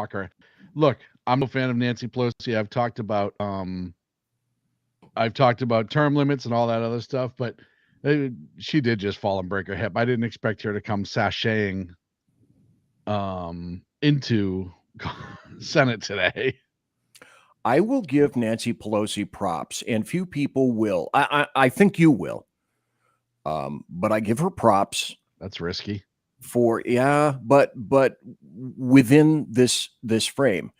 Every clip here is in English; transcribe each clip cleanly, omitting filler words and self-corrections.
shocker. Look, I'm no fan of Nancy Pelosi. I've talked about term limits and all that other stuff, but she did just fall and break her hip. I didn't expect her to come sashaying into Senate today. I will give Nancy Pelosi props, and few people will. I think you will. But I give her props. That's risky. But within this frame,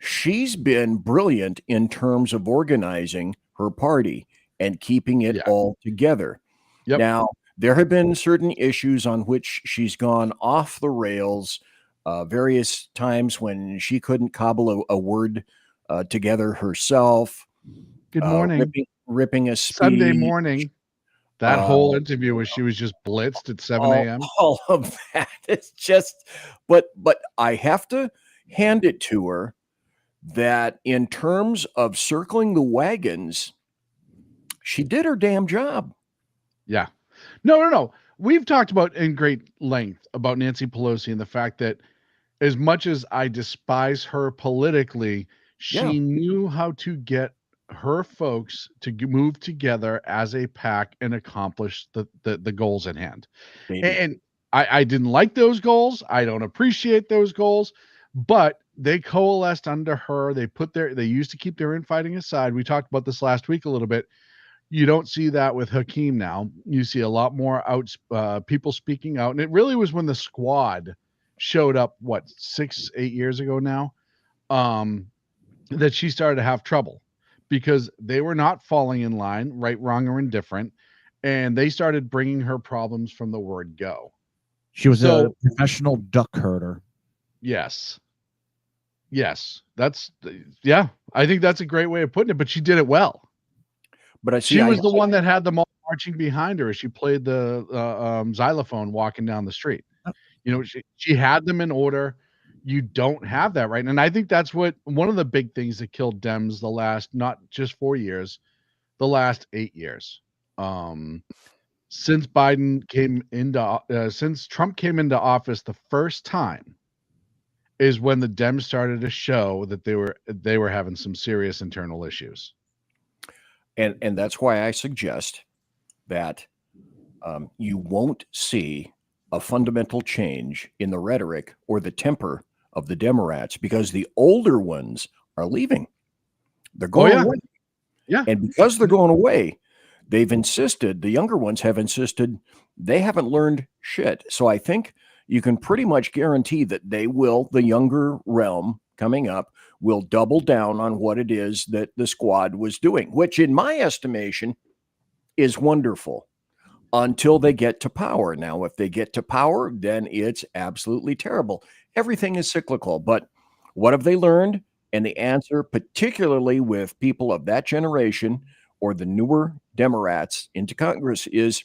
she's been brilliant in terms of organizing her party and keeping it all together. Yep. Now, there have been certain issues on which she's gone off the rails various times when she couldn't cobble a word together herself. Good morning. Ripping a speech. Sunday morning. That whole interview where she was just blitzed at 7 a.m. All of that is just, but I have to hand it to her that in terms of circling the wagons, she did her damn job. Yeah. No. We've talked about in great length about Nancy Pelosi and the fact that as much as I despise her politically, she knew how to get her folks to move together as a pack and accomplish the goals at hand. And I didn't like those goals. I don't appreciate those goals, but they coalesced under her. They used to keep their infighting aside. We talked about this last week a little bit. You don't see that with Hakeem now. You see a lot more people speaking out. And it really was when the squad showed up, 6-8 years ago now, that she started to have trouble because they were not falling in line, right, wrong, or indifferent. And they started bringing her problems from the word go. She was a professional duck herder. Yes. I think that's a great way of putting it, but she did it well. But she was the one that had them all marching behind her as she played the xylophone walking down the street. She had them in order. You don't have that right. And I think that's one of the big things that killed Dems the last, not just 4 years, the last 8 years. Since Trump came into office the first time is when the Dems started to show that they were having some serious internal issues. And that's why I suggest that you won't see a fundamental change in the rhetoric or the temper of the Democrats because the older ones are leaving. They're going away. Yeah. And because they're going away, the younger ones have insisted they haven't learned shit. So I think you can pretty much guarantee that the younger realm coming up will double down on what it is that the squad was doing, which in my estimation is wonderful until they get to power. Now, if they get to power, then it's absolutely terrible. Everything is cyclical, but what have they learned? And the answer, particularly with people of that generation or the newer Democrats into Congress, is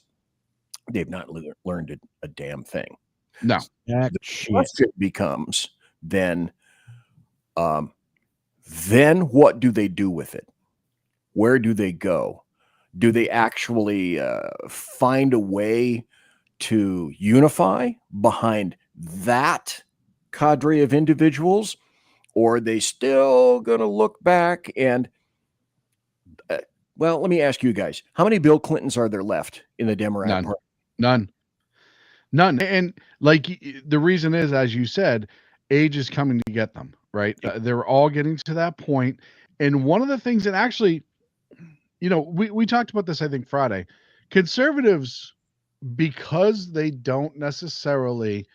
they've not learned a damn thing. No. The question becomes then what do they do with it? Where do they go? Do they actually find a way to unify behind that cadre of individuals? Or are they still going to look back and, let me ask you guys, how many Bill Clintons are there left in the Democrat Party? None. And the reason is, as you said, age is coming to get them, right? They're all getting to that point. And one of the things that actually, we talked about this, I think, Friday. Conservatives, because they don't necessarily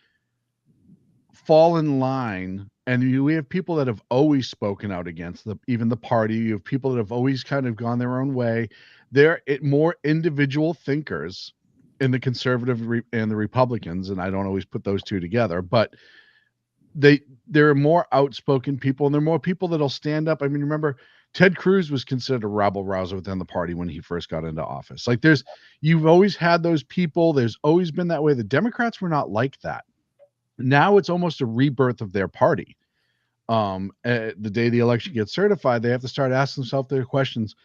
fall in line, and we have people that have always spoken out against even the party. You have people that have always kind of gone their own way. They're more individual thinkers in the conservative and the Republicans, and I don't always put those two together, but there are more outspoken people, and there are more people that'll stand up. I mean, remember, Ted Cruz was considered a rabble rouser within the party when he first got into office. You've always had those people. There's always been that way. The Democrats were not like that. Now it's almost a rebirth of their party. The day the election gets certified, they have to start asking themselves their questions,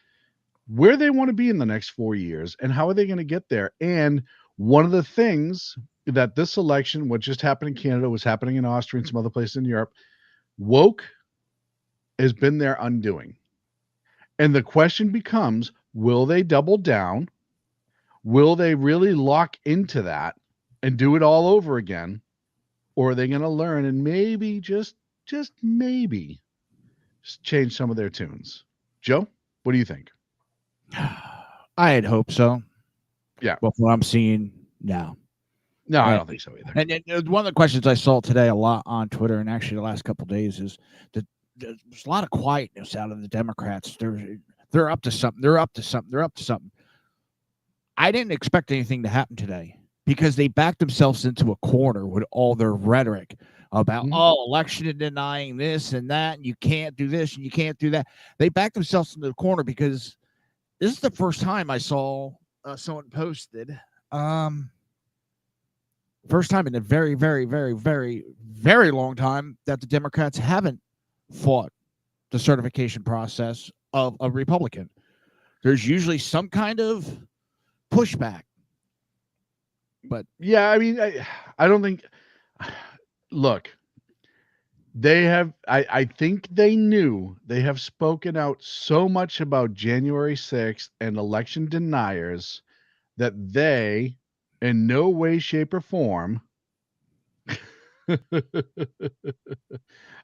where they want to be in the next 4 years and how are they going to get there. And one of the things that this election, what just happened in Canada, was happening in Austria and some other places in Europe, Woke has been their undoing. And the question becomes, will they double down? Will they really lock into that and do it all over again? Or are they going to learn and maybe, just maybe, change some of their tunes? Joe, what do you think? I had hoped so. Yeah. But what I'm seeing now. No, I don't think so either. And one of the questions I saw today a lot on Twitter, and actually the last couple of days, is that there's a lot of quietness out of the Democrats. They're up to something. They're up to something. They're up to something. I didn't expect anything to happen today because they backed themselves into a corner with all their rhetoric about election and denying this and that, and you can't do this and you can't do that. They backed themselves into the corner because this is the first time I saw someone posted. First time in a very, very, very, very, very long time that the Democrats haven't fought the certification process of a Republican. There's usually some kind of pushback. But yeah, I mean, I don't think. Look, they have. I think they knew. They have spoken out so much about January 6th and election deniers that they, in no way, shape, or form.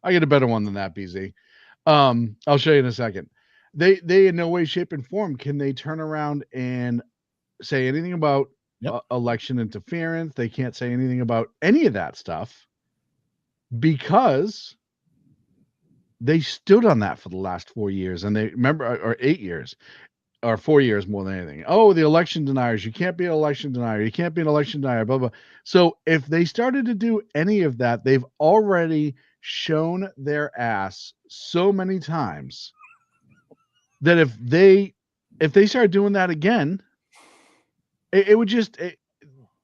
I get a better one than that, BZ. I'll show you in a second. They in no way, shape, and form can they turn around and say anything about election interference. They can't say anything about any of that stuff because they stood on that for the last 4 years, and they remember, or 8 years, or 4 years more than anything. Oh, the election deniers. You can't be an election denier. You can't be an election denier, blah, blah. So if they started to do any of that, they've already shown their ass so many times that if they start doing that again, it would just,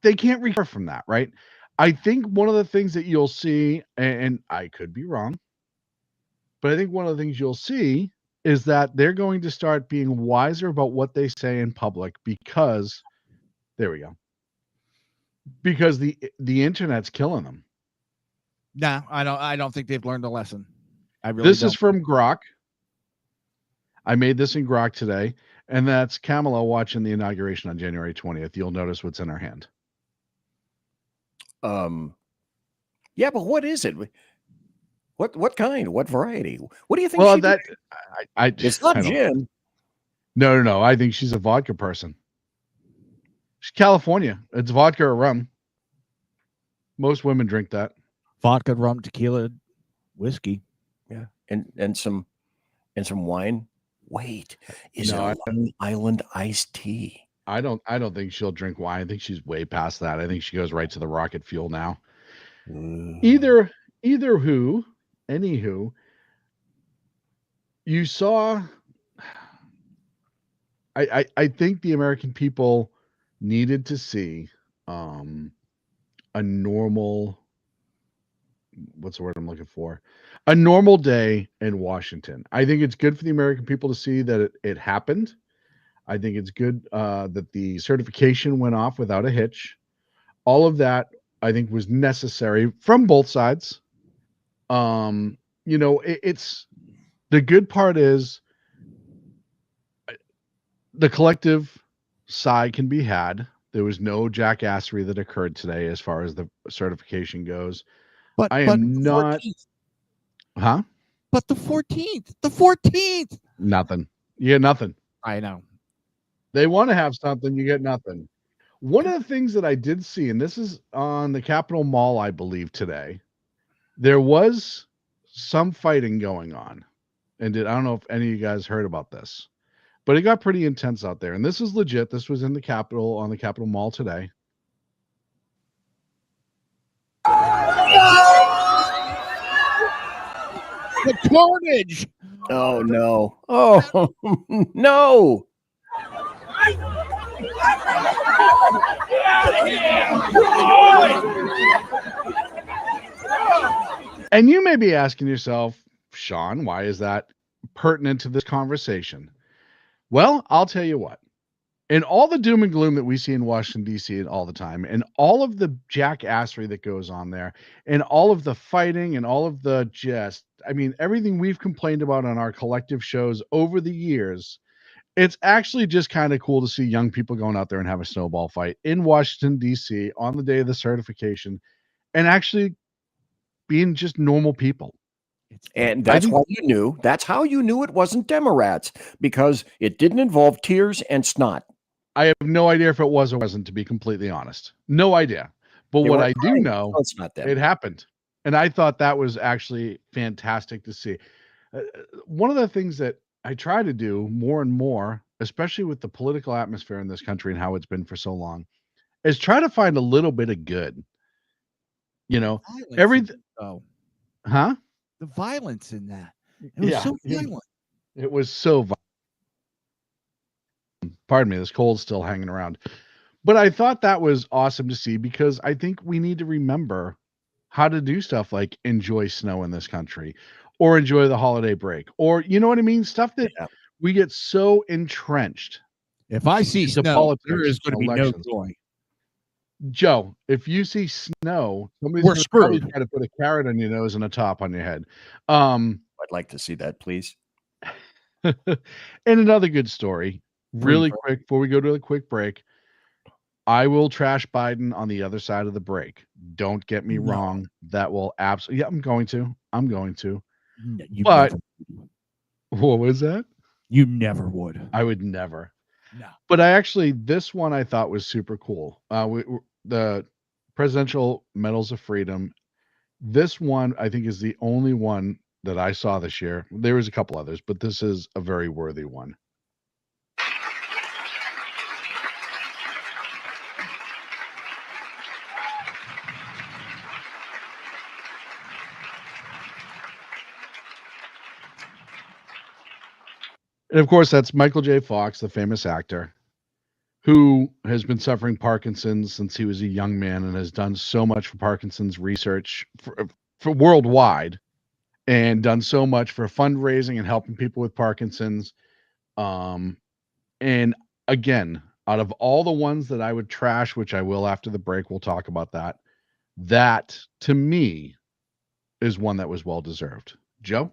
they can't recover from that, right? I think one of the things that you'll see, and I could be wrong, but I think one of the things you'll see is that they're going to start being wiser about what they say in public because, there we go, because the internet's killing them. No, I don't think they've learned a lesson. I really This don't. is from Grok. I made this in Grok today, and that's Kamala watching the inauguration on January 20th. You'll notice what's in her hand. Yeah, but what is it? What kind? What variety? What do you think? Well, she that it's not gin. No. I think she's a vodka person. She's California. It's vodka or rum. Most women drink that. Vodka, rum, tequila, whiskey. Yeah, and some wine. Wait, is it a Long Island iced tea? I don't think she'll drink wine. I think she's way past that. I think she goes right to the rocket fuel now. Anywho, you saw. I think the American people needed to see a normal. What's the word I'm looking for? A normal day in Washington. I think it's good for the American people to see that it happened. I think it's good that the certification went off without a hitch. All of that, I think, was necessary from both sides. It's the good part is the collective side can be had. There was no jackassery that occurred today as far as the certification goes. But I am not. 14th. Huh? But the 14th. Nothing. You get nothing. I know. They want to have something. You get nothing. One of the things that I did see, and this is on the Capitol Mall, I believe, today, there was some fighting going on. And I don't know if any of you guys heard about this, but it got pretty intense out there. And this is legit. This was in the Capitol, on the Capitol Mall today. The carnage. Oh, no. Oh, no. And you may be asking yourself, Sean, why is that pertinent to this conversation? Well, I'll tell you what. In all the doom and gloom that we see in Washington, D.C. all the time, and all of the jackassery that goes on there, and all of the fighting and all of the just I mean, everything we've complained about on our collective shows over the years, it's actually just kind of cool to see young people going out there and have a snowball fight in Washington, D.C. on the day of the certification and actually being just normal people. And that's why you knew. That's how you knew it wasn't Democrats, because it didn't involve tears and snot. I have no idea if it was or wasn't, to be completely honest. No idea. But what I do know, it's not them. it happened. And I thought that was actually fantastic to see. One of the things that I try to do more and more, especially with the political atmosphere in this country and how it's been for so long, is try to find a little bit of good. You know, everything. Oh, huh? The violence in that. It was so violent. It was so violent. Pardon me, this cold's still hanging around. But I thought that was awesome to see, because I think we need to remember how to do stuff like enjoy snow in this country or enjoy the holiday break, or, you know what I mean? Stuff that we get so entrenched. If I see into snow, politics there is going to be elections. no joy. Joe, if you see snow, somebody's We're gonna probably screwed. try to put a carrot on your nose and a top on your head. I'd like to see that, please. And another good story, really quick, before we go to a quick break. I will trash Biden on the other side of the break. Don't get me wrong. That will absolutely. Yeah, I'm going to. No, But what was that? You never would. I would never. No. But this one I thought was super cool. The Presidential Medals of Freedom. This one I think is the only one that I saw this year. There was a couple others, but this is a very worthy one. And of course, that's Michael J. Fox, the famous actor, who has been suffering Parkinson's since he was a young man and has done so much for Parkinson's research for worldwide, and done so much for fundraising and helping people with Parkinson's. And again, out of all the ones that I would trash, which I will after the break, we'll talk about that. That to me is one that was well deserved. Joe?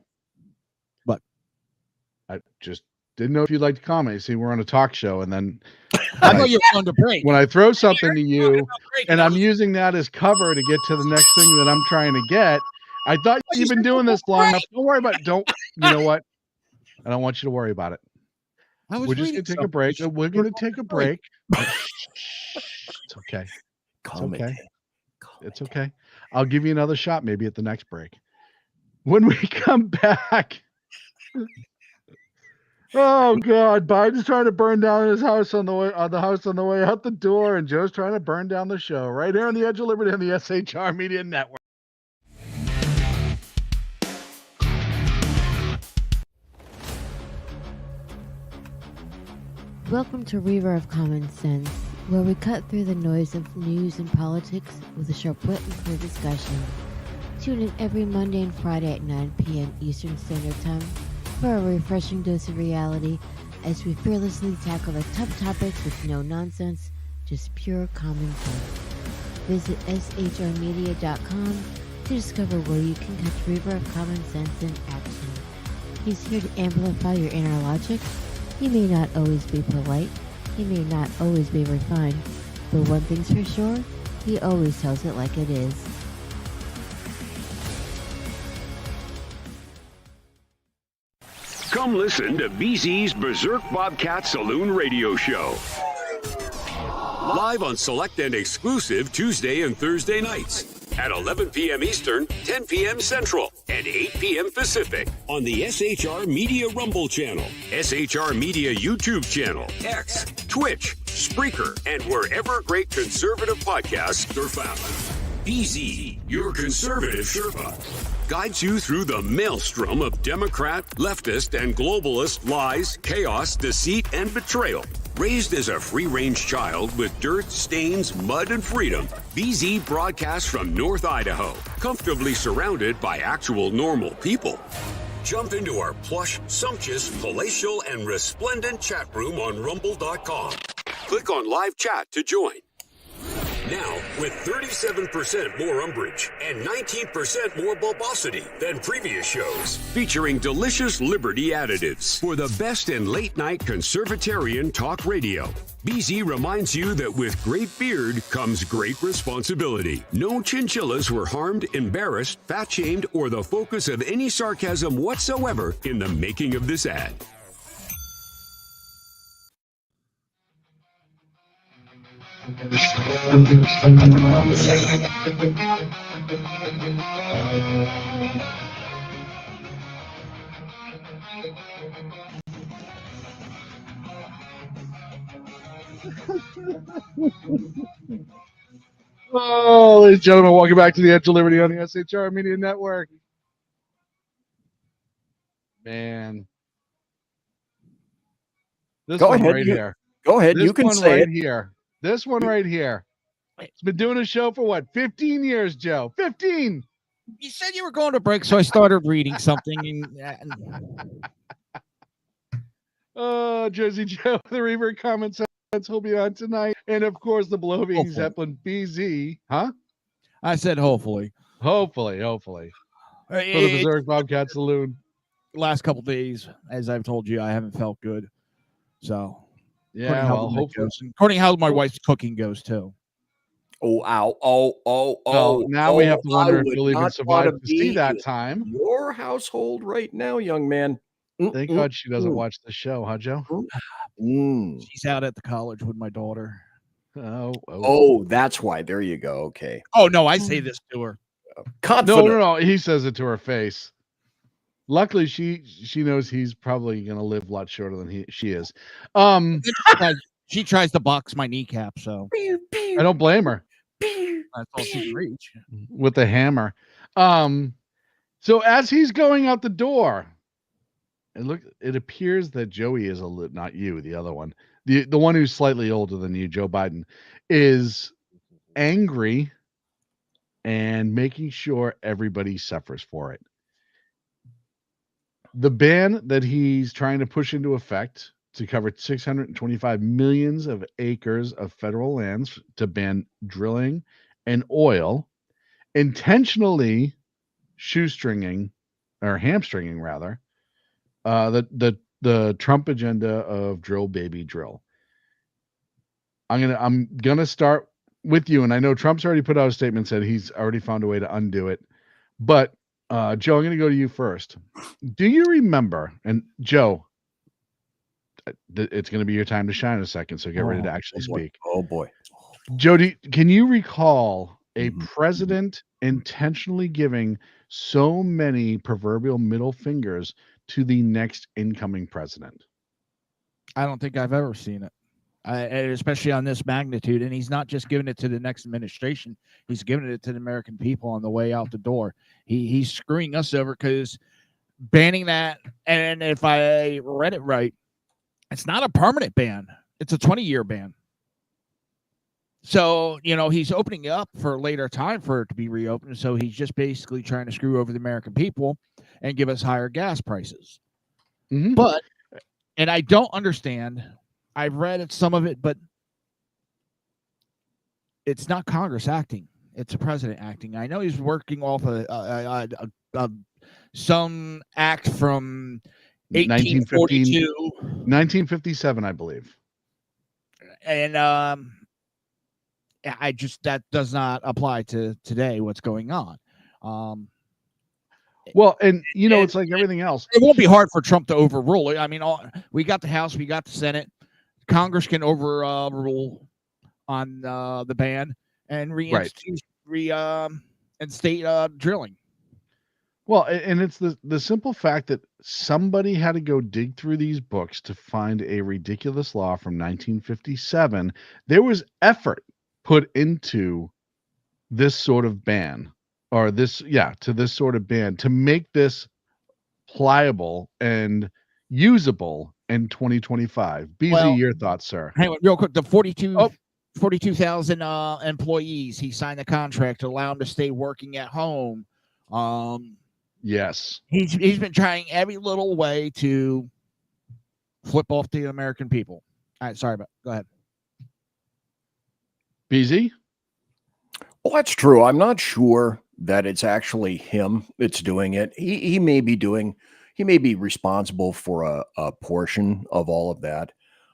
I just didn't know if you'd like to comment. See, we're on a talk show, and then I know you're on the break. when I throw something to you, and I'm using that as cover to get to the next thing that I'm trying to get, I thought you've been doing this long enough. Don't worry about it. You know what? I don't want you to worry about it. We're just going to take a break. We're going to take a break. It's okay. It's okay. I'll give you another shot maybe at the next break. When we come back... Oh God! Biden's trying to burn down his house on the way out the door, and Joe's trying to burn down the show right here on the Edge of Liberty on the SHR Media Network. Welcome to River of Common Sense, where we cut through the noise of news and politics with a sharp wit and clear discussion. Tune in every Monday and Friday at 9 p.m. Eastern Standard Time for a refreshing dose of reality as we fearlessly tackle the tough topics with no nonsense, just pure common sense. Visit shrmedia.com to discover where you can catch River of Common Sense in action. He's here to amplify your inner logic. He may not always be polite, he may not always be refined, but one thing's for sure, he always tells it like it is. Come listen to BZ's Berserk Bobcat Saloon Radio Show. Live on select and exclusive Tuesday and Thursday nights at 11 p.m. Eastern, 10 p.m. Central, and 8 p.m. Pacific on the SHR Media Rumble channel, SHR Media YouTube channel, X, Twitch, Spreaker, and wherever great conservative podcasts are found. BZ, your conservative Sherpa, guides you through the maelstrom of Democrat, leftist, and globalist lies, chaos, deceit, and betrayal. Raised as a free-range child with dirt, stains, mud, and freedom, BZ broadcasts from North Idaho, comfortably surrounded by actual normal people. Jump into our plush, sumptuous, palatial, and resplendent chat room on rumble.com. Click on live chat to join. Now, with 37% more umbrage and 19% more bulbosity than previous shows, featuring delicious Liberty additives for the best in late-night conservatarian talk radio. BZ reminds you that with great beard comes great responsibility. No chinchillas were harmed, embarrassed, fat-shamed, or the focus of any sarcasm whatsoever in the making of this ad. Oh, ladies and gentlemen, welcome back to the Edge of Liberty on the SHR Media Network. Man. This Go one ahead, right you- here. Go ahead. This You can one say right it. here. This one right here. It's been doing a show for what? 15 years, Joe. 15. You said you were going to break, so I started reading something. Jersey Joe, the Reaver Common Sense will be on tonight. And of course, the Blow Being Hopefully. Zeppelin BZ. Huh? I said hopefully. Hopefully. For the It- Berserk Bobcat Saloon. last couple days, as I've told you, I haven't felt good. So Yeah, well, hopefully. according how my wife's cooking goes too. Oh, ow, oh. Well, now we have to wonder I if would you'll even not survive wanna to see be that in time. Your household right now, young man. Thank God she doesn't watch the show, huh, Joe? She's out at the college with my daughter. Oh. That's why. There you go. Okay. Oh no, I say this to her. Confident. No. He says it to her face. Luckily, she knows he's probably going to live a lot shorter than she is. She tries to box my kneecap, so I don't blame her. that's all she can reach. With the hammer. So as he's going out the door, it appears that Joey is not you, the other one, the one who's slightly older than you, Joe Biden, is angry and making sure everybody suffers for it. The ban that he's trying to push into effect to cover 625 millions of acres of federal lands to ban drilling and oil, intentionally shoestringing or hamstringing rather, the Trump agenda of drill baby drill. I'm gonna start with you, and I know Trump's already put out a statement, said he's already found a way to undo it. But Joe, I'm gonna go to you first. Do you remember? And Joe, it's gonna be your time to shine in a second, so get ready to actually speak. Oh boy. Joe, can you recall a Mhm. president intentionally giving so many proverbial middle fingers to the next incoming president? I don't think I've ever seen it, especially on this magnitude. And he's not just giving it to the next administration; he's giving it to the American people on the way out the door. He's screwing us over because banning that. And if I read it right, it's not a permanent ban; it's a 20-year ban. So, he's opening it up for a later time for it to be reopened. So he's just basically trying to screw over the American people and give us higher gas prices. Mm-hmm. But, and I don't understand, I've read some of it, but it's not Congress acting. It's the president acting. I know he's working off some act from 1842. 1957, I believe. And that does not apply to today, what's going on. Well, and it's like everything else. It won't be hard for Trump to overrule it. I mean, we got the House, we got the Senate. Congress can overrule on the ban and reinstate drilling. Well, and it's the simple fact that somebody had to go dig through these books to find a ridiculous law from 1957. There was effort put into this sort of ban, or this sort of ban to make this pliable and usable in 2025. BZ, your thoughts, sir? Hang on, real quick. The 42,000 employees, he signed a contract to allow them to stay working at home. Yes. He's been trying every little way to flip off the American people. All right, sorry, but go ahead. BZ? Well, that's true. I'm not sure that it's actually him that's doing it. He may be responsible for a portion of all of that,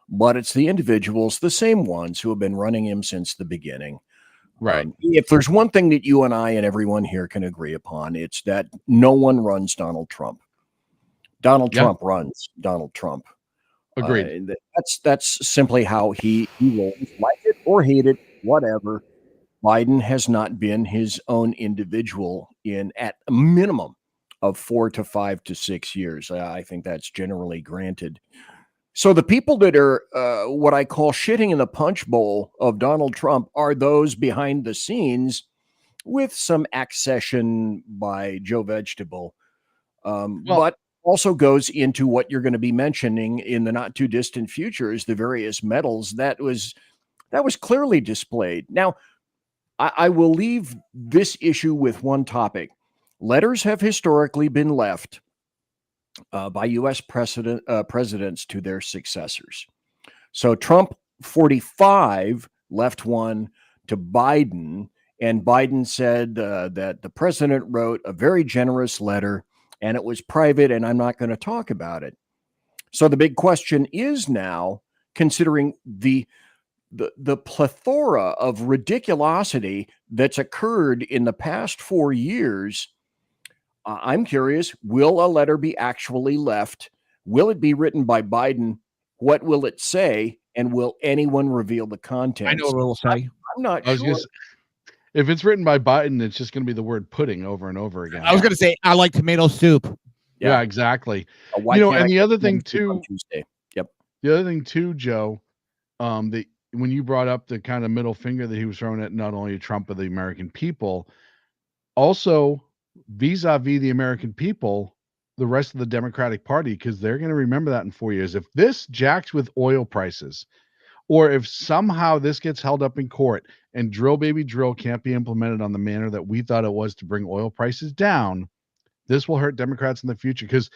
but it's the individuals, the same ones who have been running him since the beginning. Right. If there's one thing that you and I and everyone here can agree upon, it's that no one runs Donald Trump. Donald Yeah. Trump runs Donald Trump. Agreed. That's simply how he rolls, like it or hate it, whatever. Biden has not been his own individual in at a minimum of 4 to 5 to 6 years. I think that's generally granted. So the people that are what I call shitting in the punch bowl of Donald Trump are those behind the scenes with some accession by Joe Vegetable. But also goes into what you're going to be mentioning in the not too distant future is the various medals that was clearly displayed. Now, I will leave this issue with one topic. Letters have historically been left by U.S. presidents to their successors. So Trump 45 left one to Biden, and Biden said that the president wrote a very generous letter, and it was private, and I'm not going to talk about it. So the big question is now, considering the plethora of ridiculosity that's occurred in the past 4 years, I'm curious, will a letter be actually left? Will it be written by Biden? What will it say? And will anyone reveal the contents? I know what it'll say. I'm not I was sure. gonna say, if it's written by Biden, it's just going to be the word pudding over and over again. I was going to say, I like tomato soup. Yeah, exactly. Why You know, can't and I the get other thing one soup on too, Tuesday? Yep. the other thing too, Joe, that when you brought up the kind of middle finger that he was throwing at not only Trump but the American people, also vis-a-vis the American people, the rest of the Democratic Party, because they're going to remember that in 4 years. If this jacks with oil prices, or if somehow this gets held up in court and drill baby drill can't be implemented on the manner that we thought it was to bring oil prices down, this will hurt Democrats in the future because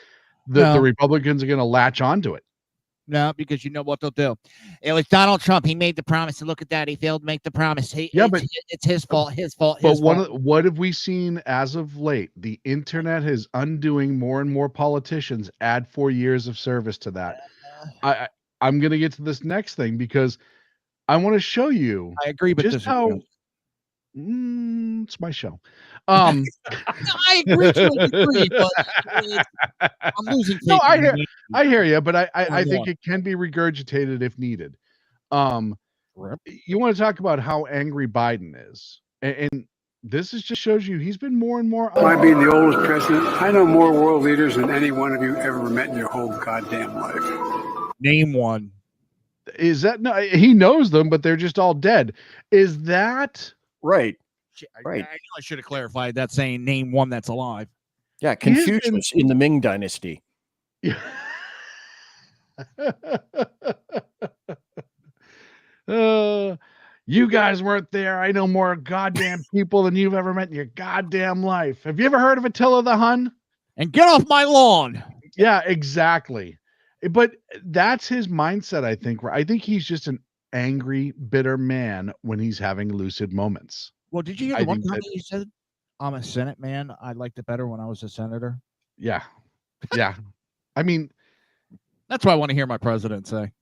the Republicans are going to latch onto it. No, because you know what they'll do. It was Donald Trump. He made the promise, and look at that. He failed to make the promise. It's his fault. But what have we seen as of late? The internet is undoing more and more politicians add 4 years of service to that. I'm going to get to this next thing because I want to show you. I agree, but just how it's my show. I agree to a degree, but I'm losing. No, I hear you, but I think it can be regurgitated if needed. You want to talk about how angry Biden is, and this just shows you he's been more and more. By being the oldest president, I know more world leaders than any one of you ever met in your whole goddamn life. Name one. Is that no? He knows them, but they're just all dead. Is that right? Right. I know I should have clarified that, saying name one that's alive. Yeah, Confucius in the Ming Dynasty. Yeah. You guys weren't there. I know more goddamn people than you've ever met in your goddamn life. Have you ever heard of Attila the Hun? And get off my lawn. Yeah, exactly. But that's his mindset, I think. I think he's just an angry, bitter man when he's having lucid moments. Well, did you hear the one time he said, I'm a Senate man? I liked it better when I was a senator. Yeah. Yeah. I mean, that's what I want to hear my president say.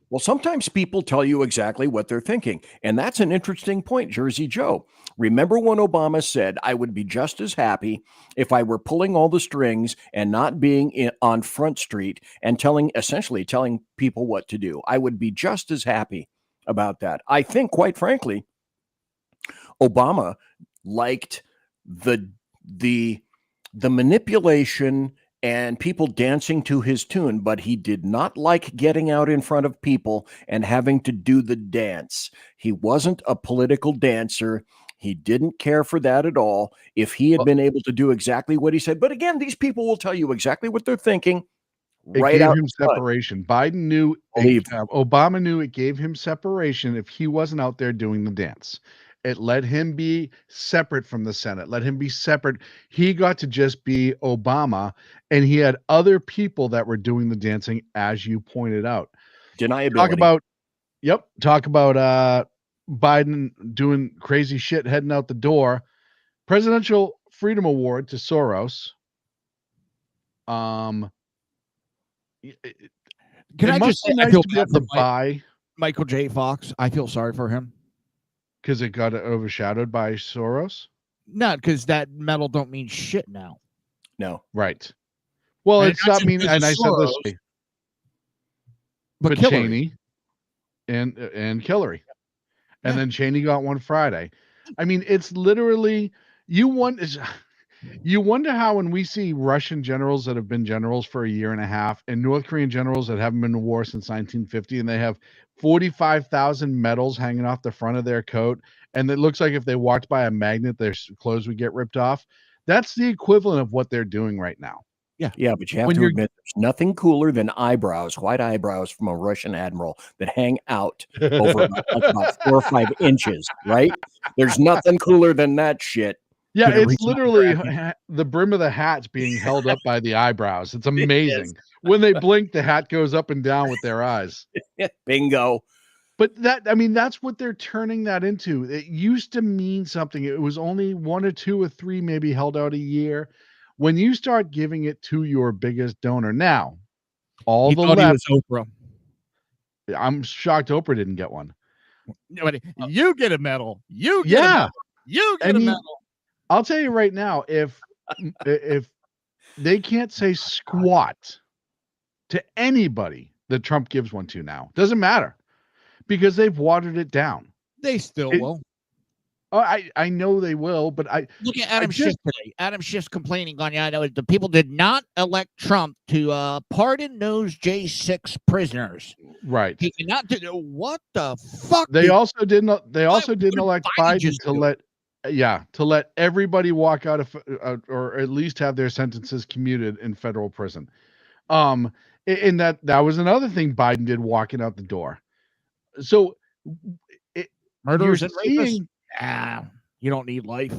Well, sometimes people tell you exactly what they're thinking. And that's an interesting point, Jersey Joe. Remember when Obama said, I would be just as happy if I were pulling all the strings and not being on Front Street and essentially telling people what to do. I would be just as happy about that. I think, quite frankly, Obama liked the manipulation and people dancing to his tune, but he did not like getting out in front of people and having to do the dance. He wasn't a political dancer. He didn't care for that at all. If he had been able to do exactly what he said, but again, these people will tell you exactly what they're thinking. It gave him separation. Biden knew, Obama knew it gave him separation if he wasn't out there doing the dance. It let him be separate from the Senate, let him be separate. He got to just be Obama, and he had other people that were doing the dancing, as you pointed out. Deniability. Talk about Biden doing crazy shit, heading out the door. Presidential Freedom Award to Soros. Can It I must just say, be I nice feel to be bad able for to buy Michael J. Fox. I feel sorry for him. because it got overshadowed by Soros. Not because that medal don't mean shit now. No. Right. Well, And it's not not just mean, because and of I said this, Soros, but Hillary. Cheney and Hillary, and Yeah. then Cheney got one Friday. I mean, it's literally you wonder how when we see Russian generals that have been generals for a year and a half and North Korean generals that haven't been in war since 1950, and they have 45,000 medals hanging off the front of their coat, and it looks like if they walked by a magnet, their clothes would get ripped off. That's the equivalent of what they're doing right now. Yeah, but you have When to you're- admit there's nothing cooler than eyebrows, white eyebrows from a Russian admiral that hang out over about 4 or 5 inches, right? There's nothing cooler than that shit. Yeah, Gonna reach it's out and literally grab the brim of the hat's being held up by the eyebrows. It's amazing. When they blink, the hat goes up and down with their eyes. Bingo. But that's what they're turning that into. It used to mean something. It was only 1 or 2 or 3 maybe held out a year. When you start giving it to your biggest donor, now all He the thought he left, was Oprah. I'm shocked Oprah didn't get one. But you get a medal. You get a Yeah, medal. You get I a mean, medal. I'll tell you right now, if they can't say squat to anybody that Trump gives one to now, doesn't matter because they've watered it down. They still It- will. Oh, I know they will, but Look at Adam just- Schiff today. Adam Schiff's complaining on, I know the people did not elect Trump to pardon those J6 prisoners. right. He did not do what the fuck? They did- also didn't. They also what didn't did elect Biden Biden just to do? let everybody walk out of or at least have their sentences commuted in federal prison. And that was another thing Biden did walking out the door. So murderers you're and rapists? seeing You don't need life.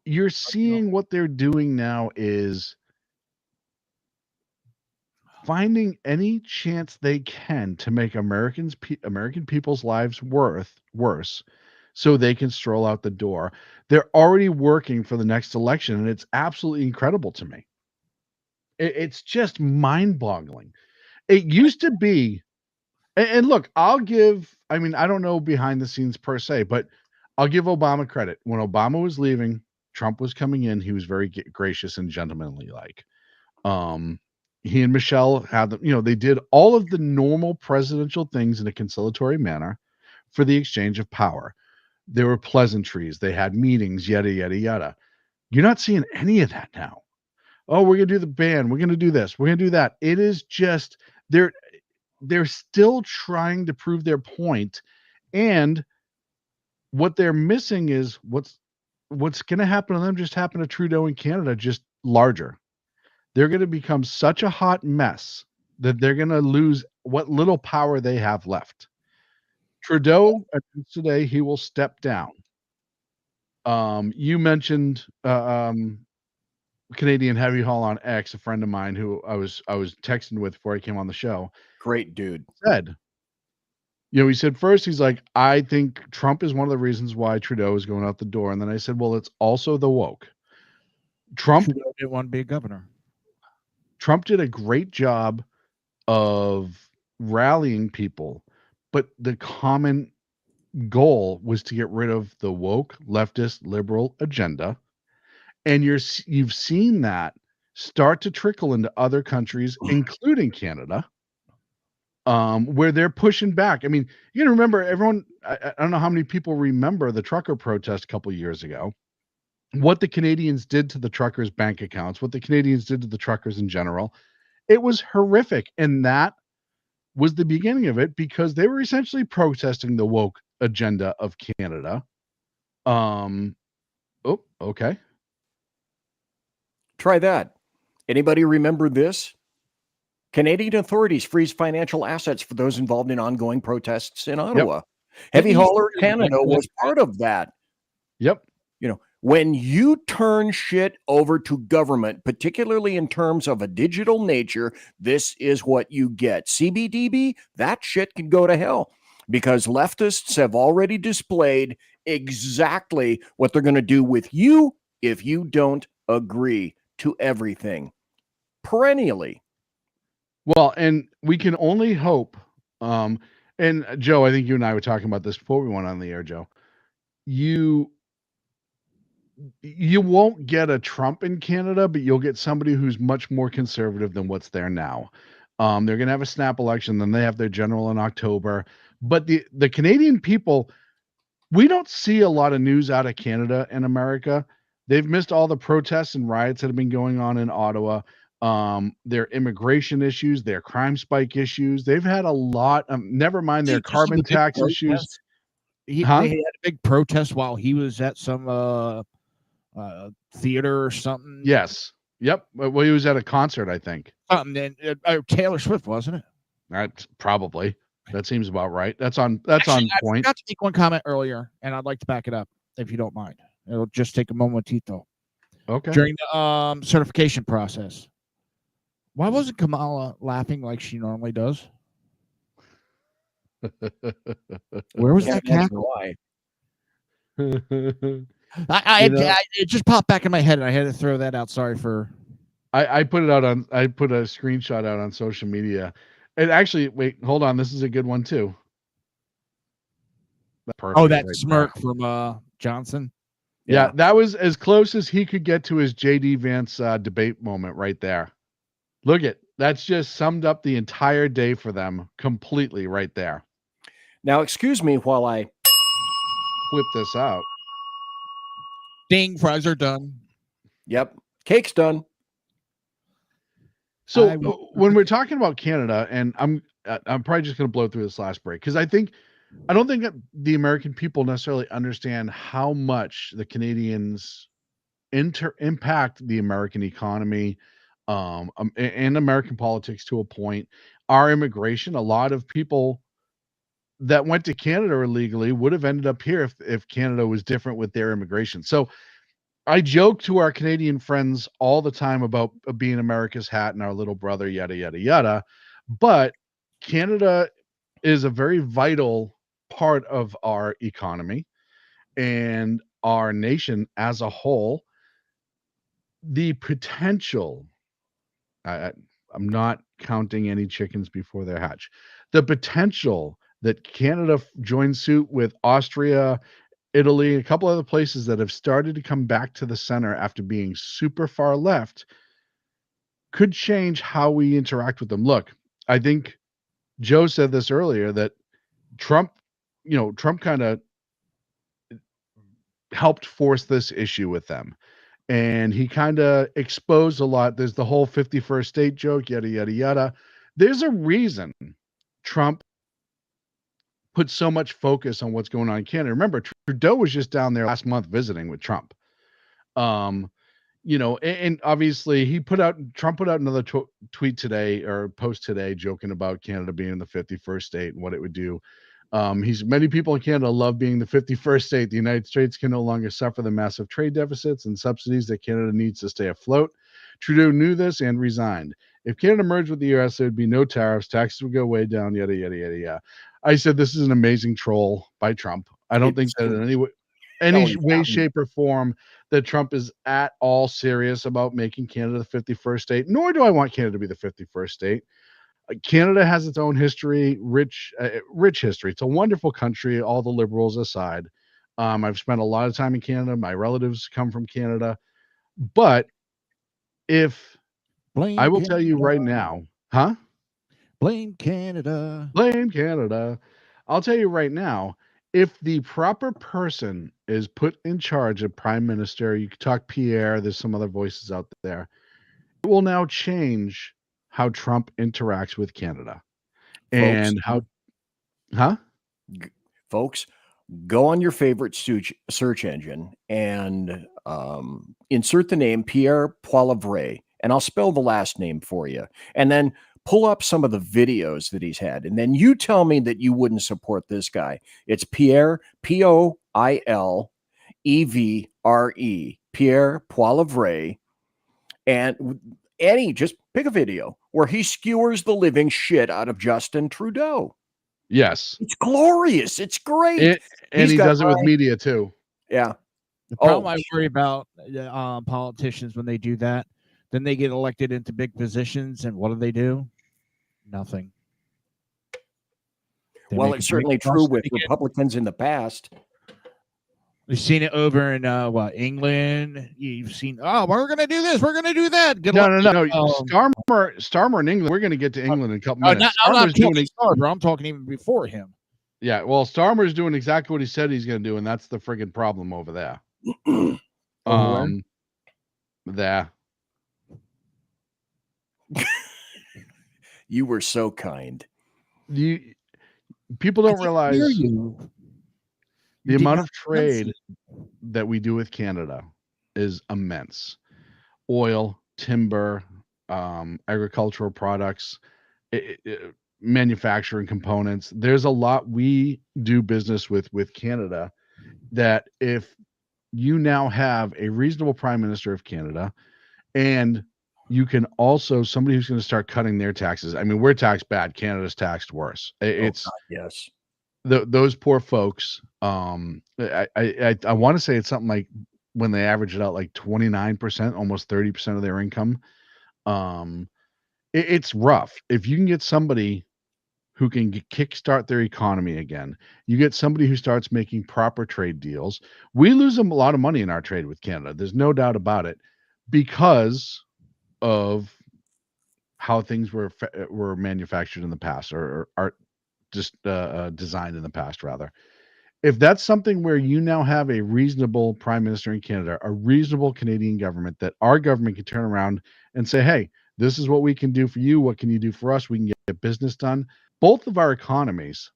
you're seeing what they're doing now is finding any chance they can to make American people's lives worse so they can stroll out the door. They're already working for the next election, and it's absolutely incredible to me. It's just mind-boggling. It used to be, and look, I don't know behind the scenes per se, but I'll give Obama credit. When Obama was leaving, Trump was coming in, he was very gracious and gentlemanly like. He and Michelle had them, they did all of the normal presidential things in a conciliatory manner for the exchange of power. There were pleasantries, they had meetings, yada, yada, yada. You're not seeing any of that now. Oh, we're going to do the ban. We're going to do this. We're going to do that. It is just, they're still trying to prove their point. And what they're missing is what's going to happen to them just happened to Trudeau in Canada, just larger. They're going to become such a hot mess that they're going to lose what little power they have left. Trudeau announced today he will step down. You mentioned Canadian Heavy Haul on X, a friend of mine who I was texting with before he came on the show. Great dude. Said, he said first, he's like, I think Trump is one of the reasons why Trudeau is going out the door. And then I said, well, it's also the woke. Trump didn't want to be a governor. Trump did a great job of rallying people, but the common goal was to get rid of the woke, leftist, liberal agenda. And you've seen that start to trickle into other countries, including Canada, where they're pushing back. I mean, you gotta remember, everyone, I don't know how many people remember the trucker protest a couple of years ago, what the Canadians did to the truckers' bank accounts, what the Canadians did to the truckers in general. It was horrific. And that was the beginning of it because they were essentially protesting the woke agenda of Canada. Oh, okay. Try that. Anybody remember this? Canadian authorities freeze financial assets for those involved in ongoing protests in Ottawa. Heavy Hauler Canada was part of that. Yep. When you turn shit over to government, particularly in terms of a digital nature, this is what you get. CBDB, that shit can go to hell. because leftists have already displayed exactly what they're going to do with you if you don't agree to everything perennially. Well, and we can only hope. And Joe, I think you and I were talking about this before we went on the air, Joe. You won't get a Trump in Canada, but you'll get somebody who's much more conservative than what's there now. They're going to have a snap election, then they have their general in October. But the Canadian people, we don't see a lot of news out of Canada and America. They've missed all the protests and riots that have been going on in Ottawa. Their immigration issues, their crime spike issues. They've had a lot. Never mind their Just carbon the big tax protest. issues. They Huh? had a big protest while he was at some theater or something. Yes. Yep. Well, he was at a concert, I think. Something. And Taylor Swift, wasn't it? That's probably. That seems about right. That's on Actually, I point. forgot to make one comment earlier, and I'd like to back it up if you don't mind. It'll just take a moment, Tito. Okay. During the certification process, why wasn't Kamala laughing like she normally does? Where was that Can't cackle? imagine why. It just popped back in my head, and I had to throw that out. Sorry for. I put it out on. I put a screenshot out on social media. And actually, wait, hold on. This is a good one too. Perfect That right smirk there. from Johnson. Yeah, that was as close as he could get to his JD Vance debate moment right there. Look at that's just summed up the entire day for them completely right there. Now, excuse me while I Whip this out. Ding, fries are done. Yep, cake's done. So when we're talking about Canada, and I'm probably just going to blow through this last break because I don't think that the American people necessarily understand how much the Canadians impact the American economy, and American politics to a point. Our immigration, a lot of people that went to Canada illegally would have ended up here if Canada was different with their immigration. So I joke to our Canadian friends all the time about being America's hat and our little brother, yada, yada, yada. But Canada is a very vital part of our economy and our nation as a whole. The potential, I'm not counting any chickens before they're hatched. The potential that Canada joins suit with Austria, Italy, a couple other places that have started to come back to the center after being super far left could change how we interact with them. Look, I think Joe said this earlier that Trump kind of helped force this issue with them. And he kind of exposed a lot. There's the whole 51st state joke, yada, yada, yada. There's a reason Trump put so much focus on what's going on in Canada. Remember, Trudeau was just down there last month visiting with Trump. And obviously Trump put out another tweet today or post today joking about Canada being in the 51st state and what it would do. Many people in Canada love being the 51st state. The United States can no longer suffer the massive trade deficits and subsidies that Canada needs to stay afloat. Trudeau knew this and resigned. If Canada merged with the US, there would be no tariffs, taxes would go way down, yada, yada, yada, yada. I said this is an amazing troll by Trump. I don't think that in any way, shape, or form that Trump is at all serious about making Canada the 51st state, nor do I want Canada to be the 51st state. Canada has its own history, rich history. It's a wonderful country, all the liberals aside. I've spent a lot of time in Canada. My relatives come from Canada. But I will tell you right now, huh? Blame Canada. Blame Canada. I'll tell you right now, if the proper person is put in charge of prime minister, you can talk Pierre, there's some other voices out there, it will now change how Trump interacts with Canada. And Folks, go on your favorite search engine and insert the name Pierre Poilievre, and I'll spell the last name for you. And then pull up some of the videos that he's had. And then you tell me that you wouldn't support this guy. It's Pierre, Poilevre, Pierre Poilievre. And just pick a video where he skewers the living shit out of Justin Trudeau. Yes. It's glorious. It's great. And He's he got does it with my- media too. Yeah. The problem Oh. I worry about politicians when they do that, then they get elected into big positions, and what do? Nothing. They Well, make it's a big certainly fuss, true and with they get- Republicans in the past. We've seen it over in England. You've seen, oh, we're going to do this, we're going to do that. Get No. elected. Starmer in England. We're going to get to England in a couple I'm minutes. not Starmer's talking doing Starmer. I'm talking even before him. Yeah, well, Starmer's doing exactly what he said he's going to do, and that's the friggin' problem over there. Over There. You were so kind. People don't realize you. the did amount not of trade that we do with Canada is immense. Oil, timber, agricultural products, manufacturing components. There's a lot we do business with Canada that if you now have a reasonable prime minister of Canada, and you can also somebody who's going to start cutting their taxes. I mean, we're taxed bad. Canada's taxed worse. It's Yes. those poor folks. I want to say it's something like when they average it out, like 29%, almost 30% of their income. It's rough. If you can get somebody who can kickstart their economy again, you get somebody who starts making proper trade deals. We lose a lot of money in our trade with Canada. There's no doubt about it, because of how things were manufactured in the past, or are just designed in the past, rather. If that's something where you now have a reasonable prime minister in Canada, a reasonable Canadian government, that our government can turn around and say, hey, this is what we can do for you. What can you do for us? We can get business done. Both of our economies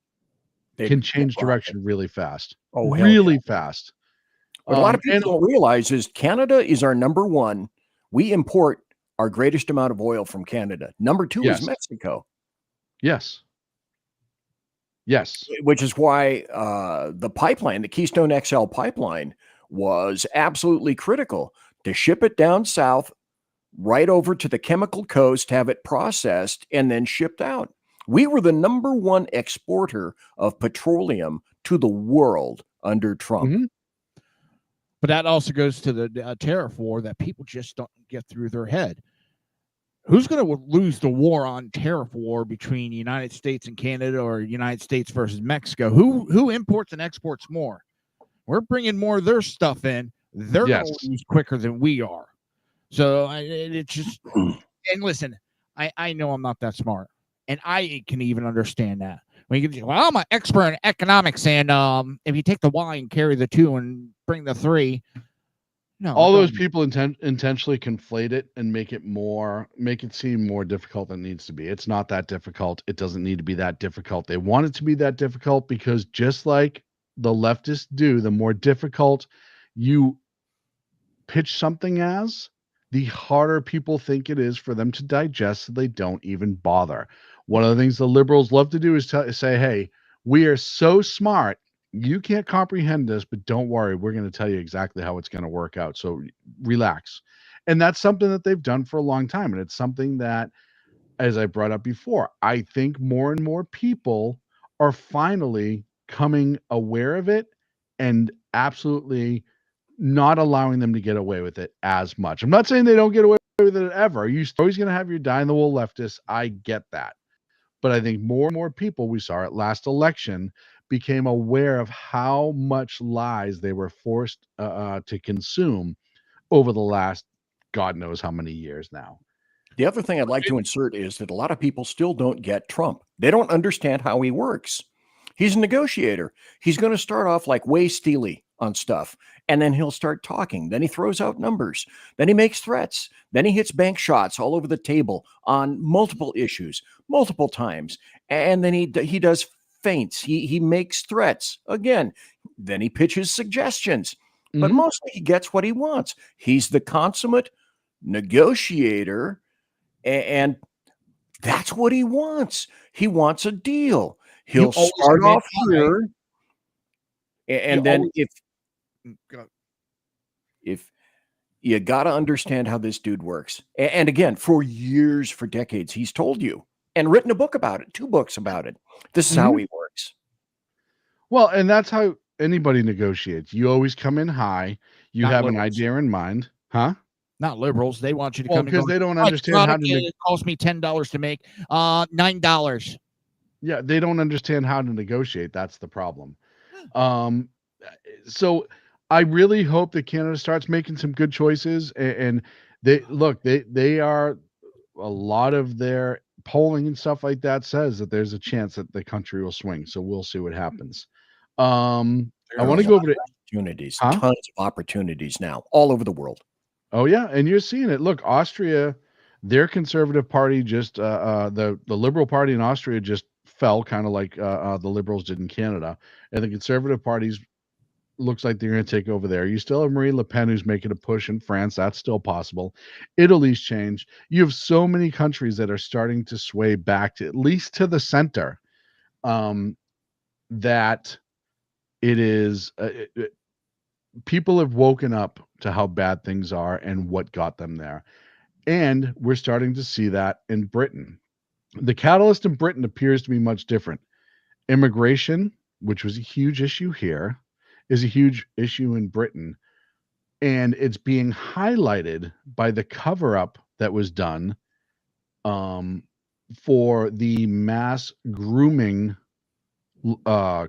can change direction really fast. Oh, hell really yeah. fast. What a lot of people don't realize is Canada is our number one. We import our greatest amount of oil from Canada. Number two Yes. is Mexico. Yes. Which is why the pipeline, the Keystone XL pipeline, was absolutely critical to ship it down south, right over to the chemical coast, have it processed, and then shipped out. We were the number one exporter of petroleum to the world under Trump. Mhm. But that also goes to the tariff war that people just don't get through their head. Who's going to lose the war on tariff war between the United States and Canada, or United States versus Mexico? Who imports and exports more? We're bringing more of their stuff in. They're going to lose quicker than we are. So it's just, and listen, I know I'm not that smart, and I can even understand that. When you can, well, I'm an expert in economics, and if you take the Y and carry the 2 and bring the 3, no, all those people intentionally conflate it and make it seem more difficult than it needs to be. It's not that difficult. It doesn't need to be that difficult. They want it to be that difficult because, just like the leftists do, the more difficult you pitch something as, the harder people think it is for them to digest, so they don't even bother. One of the things the liberals love to do is say, hey, we are so smart, you can't comprehend this, but don't worry, we're going to tell you exactly how it's going to work out. So relax. And that's something that they've done for a long time. And it's something that, as I brought up before, I think more and more people are finally coming aware of it and absolutely not allowing them to get away with it as much. I'm not saying they don't get away with it ever. You're always going to have your die-in-the-wool leftists. I get that. But I think more and more people, we saw it last election, became aware of how much lies they were forced to consume over the last God knows how many years now. The other thing I'd like to insert is that a lot of people still don't get Trump. They don't understand how he works. He's a negotiator. He's going to start off like way steely on stuff, and then he'll start talking. Then he throws out numbers. Then he makes threats. Then he hits bank shots all over the table on multiple issues, multiple times. And then he does feints. He makes threats again. Then he pitches suggestions. But mostly he gets what he wants. He's the consummate negotiator, and that's what he wants. He wants a deal. He'll start off here, and then if you got to understand how this dude works. And again, for years, for decades, he's told you and written a book about it, 2 books about it. This is how he works. Well, and that's how anybody negotiates. You always come in high. You Not have an liberals. idea in mind, huh? Not liberals. They want you to Well, come and because go. they don't "My understand how product to. it cost me $10 to make. $9. Yeah, they don't understand how to negotiate. That's the problem. Um, so I really hope that Canada starts making some good choices. And they are a lot of their polling and stuff like that says that there's a chance that the country will swing. So we'll see what happens. I There want are to go over to opportunities, huh? tons of opportunities now all over the world. Oh yeah, and you're seeing it. Look, Austria, their conservative party just the Liberal Party in Austria just fell, kind of like the Liberals did in Canada, and the Conservative parties looks like they're going to take over there. You still have Marine Le Pen who's making a push in France. That's still possible. Italy's changed. You have so many countries that are starting to sway back to at least to the center. That it is people have woken up to how bad things are and what got them there. And we're starting to see that in Britain. The catalyst in Britain appears to be much different. Immigration, which was a huge issue here, is a huge issue in Britain. And it's being highlighted by the cover up that was done for the mass grooming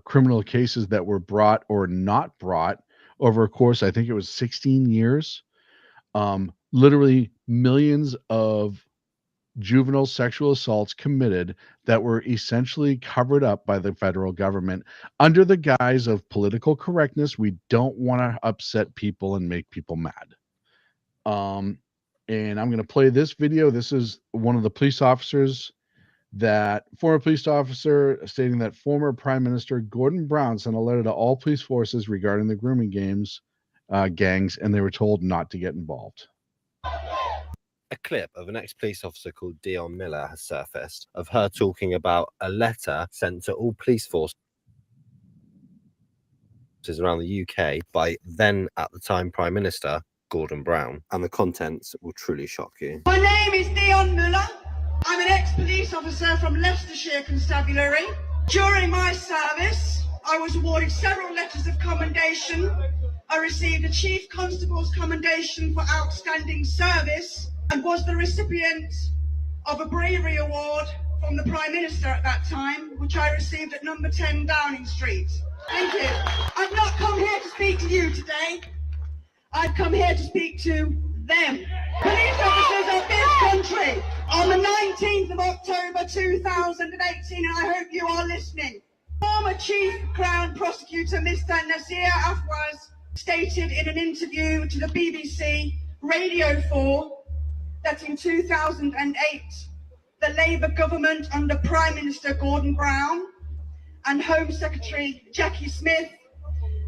criminal cases that were brought or not brought over a course, I think it was 16 years. Literally millions of juvenile sexual assaults committed that were essentially covered up by the federal government under the guise of political correctness. We don't want to upset people and make people mad. And I'm going to play this video. This is one of the police officers former police officer stating that former Prime Minister Gordon Brown sent a letter to all police forces regarding the grooming gangs, and they were told not to get involved. A clip of an ex-police officer called Dion Miller has surfaced of her talking about a letter sent to all police forces around the UK by then at the time Prime Minister Gordon Brown, and the contents will truly shock you. My name is Dion Miller. I'm an ex-police officer from Leicestershire Constabulary. During my service, I was awarded several letters of commendation. I received a Chief Constable's Commendation for Outstanding Service and was the recipient of a Bravery Award from the Prime Minister at that time, which I received at number 10 Downing Street. Thank you. I've not come here to speak to you today. I've come here to speak to them. Police officers of this country on the 19th of October 2018, and I hope you are listening. Former Chief Crown Prosecutor Mr. Nasir Afwaz stated in an interview to the BBC Radio 4 that in 2008, the Labour government under Prime Minister Gordon Brown and Home Secretary Jackie Smith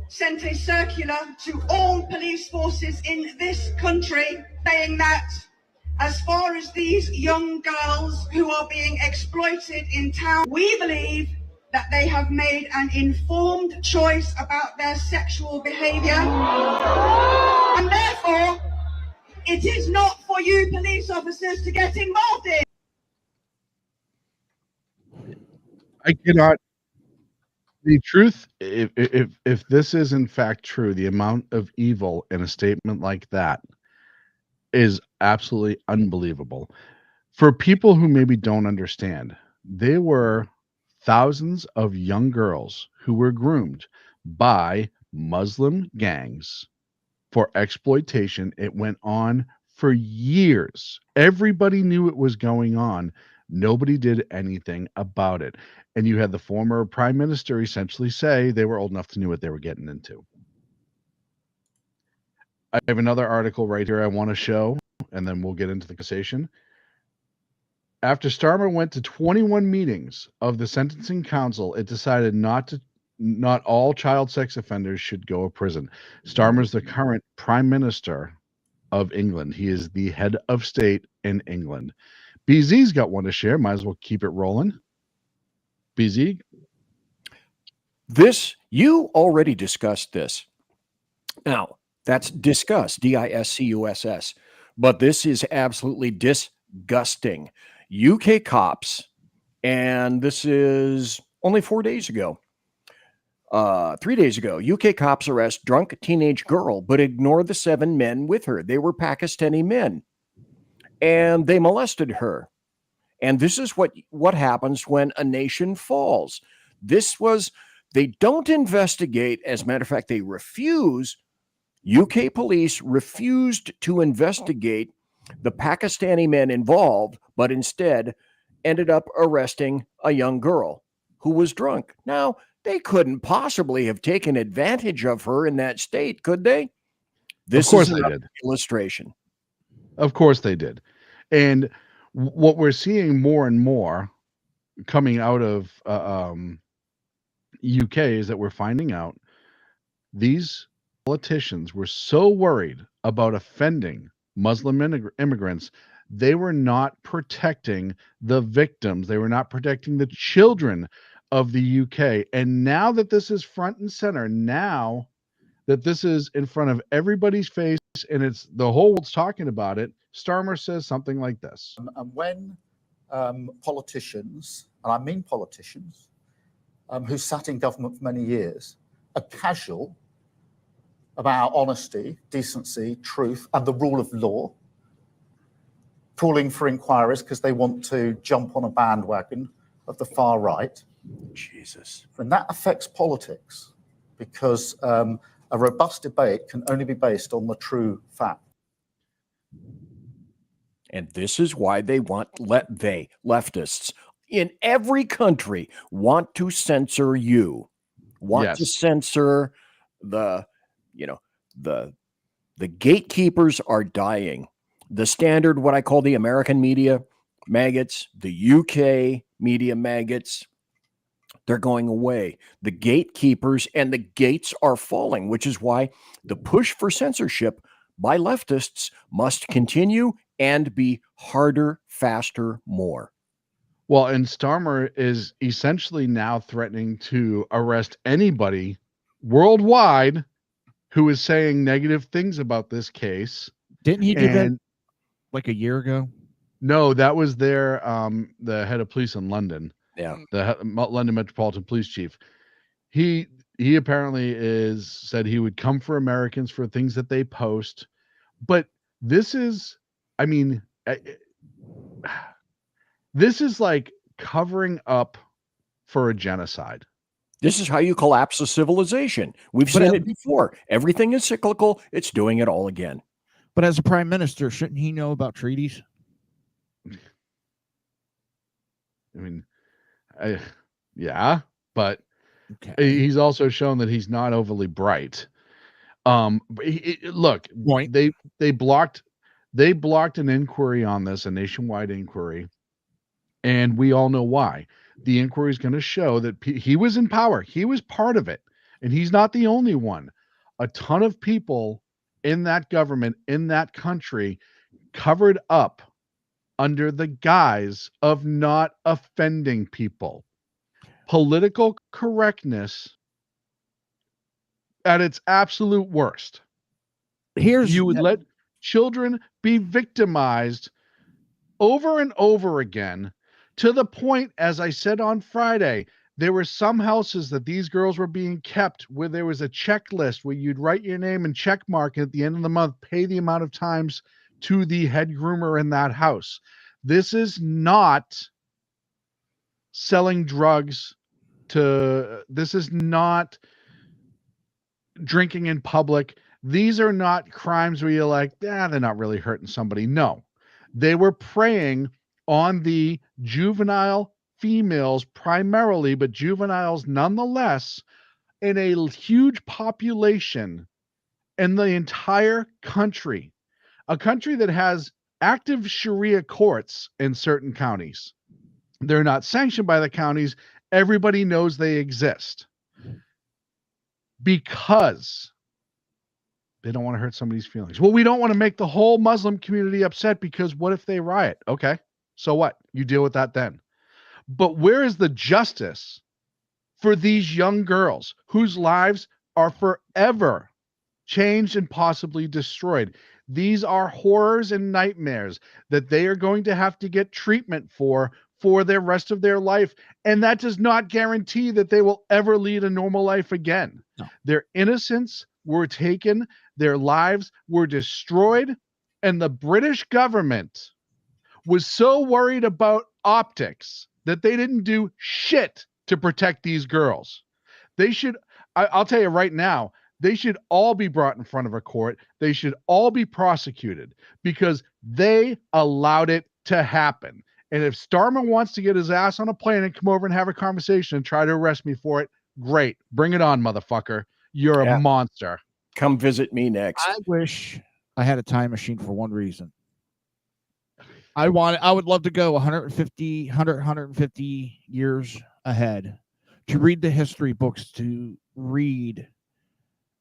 sent a circular to all police forces in this country saying that as far as these young girls who are being exploited in town, we believe that they have made an informed choice about their sexual behaviour, and therefore it is not for you police officers to get involved in. I cannot. The truth, if this is in fact true, the amount of evil in a statement like that is absolutely unbelievable. For people who maybe don't understand, there were thousands of young girls who were groomed by Muslim gangs for exploitation. It went on for years. Everybody knew it was going on. Nobody did anything about it. And you had the former prime minister essentially say they were old enough to know what they were getting into. I have another article right here I want to show, and then we'll get into the conversation. After Starmer went to 21 meetings of the Sentencing Council, it decided not all child sex offenders should go to prison. Starmer's the current Prime Minister of England. He is the head of state in England. BZ's got one to share. Might as well keep it rolling. BZ? This, you already discussed this. Now, that's discuss, D-I-S-C-U-S-S. But this is absolutely disgusting. UK cops, and this is only 4 days ago, 3 days ago, UK cops arrest drunk teenage girl, but ignore the 7 men with her. They were Pakistani men, and they molested her. And this is what happens when a nation falls. They don't investigate. As a matter of fact, they refuse. UK police refused to investigate the Pakistani men involved, but instead ended up arresting a young girl who was drunk. Now, they couldn't possibly have taken advantage of her in that state, could they? This Of course is they an did. illustration. Of course they did. And what we're seeing more and more coming out of UK is that we're finding out these politicians were so worried about offending Muslim immigrants, they were not protecting the victims. They were not protecting the children of the UK. And now that this is front and center, now that this is in front of everybody's face and it's the whole world's talking about it, Starmer says something like this. And when politicians, and I mean politicians, who sat in government for many years, are casual about honesty, decency, truth, and the rule of law, calling for inquiries because they want to jump on a bandwagon of the far right. Jesus. And that affects politics because a robust debate can only be based on the true fact. And this is why they want leftists in every country want to censor you, want to censor the gatekeepers are dying. The standard, what I call the American media maggots, the UK media maggots, they're going away. The gatekeepers and the gates are falling, which is why the push for censorship by leftists must continue and be harder, faster, more. Well, and Starmer is essentially now threatening to arrest anybody worldwide who is saying negative things about this case. Didn't he do that like a year ago? No, that was their the head of police in London. Yeah, the London Metropolitan Police Chief. He apparently said he would come for Americans for things that they post. But this is, I mean, this is like covering up for a genocide. This is how you collapse a civilization. We've seen it before. Everything is cyclical. It's doing it all again. But as a prime minister, shouldn't he know about treaties? I mean, yeah, but okay. He's also shown that he's not overly bright. Look, Point. They blocked an inquiry on this, a nationwide inquiry, and we all know why. The inquiry is going to show that he was in power. He was part of it, and he's not the only one. A ton of people in that government, in that country, covered up under the guise of not offending people. Political correctness at its absolute worst. You would let children be victimized over and over again, to the point, as I said on Friday, there were some houses that these girls were being kept where there was a checklist where you'd write your name and check mark, and at the end of the month, pay the amount of times to the head groomer in that house. This is not selling drugs this is not drinking in public. These are not crimes where you're like, they're not really hurting somebody. No, they were preying on the juvenile females primarily, but juveniles nonetheless, in a huge population in the entire country, a country that has active Sharia courts in certain counties. They're not sanctioned by the counties. Everybody knows they exist because they don't want to hurt somebody's feelings. Well, we don't want to make the whole Muslim community upset because what if they riot? Okay, so what? You deal with that then. But where is the justice for these young girls whose lives are forever changed and possibly destroyed? These are horrors and nightmares that they are going to have to get treatment for for the rest of their life. And that does not guarantee that they will ever lead a normal life again. No. Their innocence were taken, their lives were destroyed, and the British government was so worried about optics that they didn't do shit to protect these girls. They should, I'll tell you right now, they should all be brought in front of a court. They should all be prosecuted because they allowed it to happen. And if Starmer wants to get his ass on a plane and come over and have a conversation and try to arrest me for it, great. Bring it on, motherfucker. You're a monster. Come visit me next. I wish I had a time machine for one reason. I would love to go 150 years ahead to read the history books, to read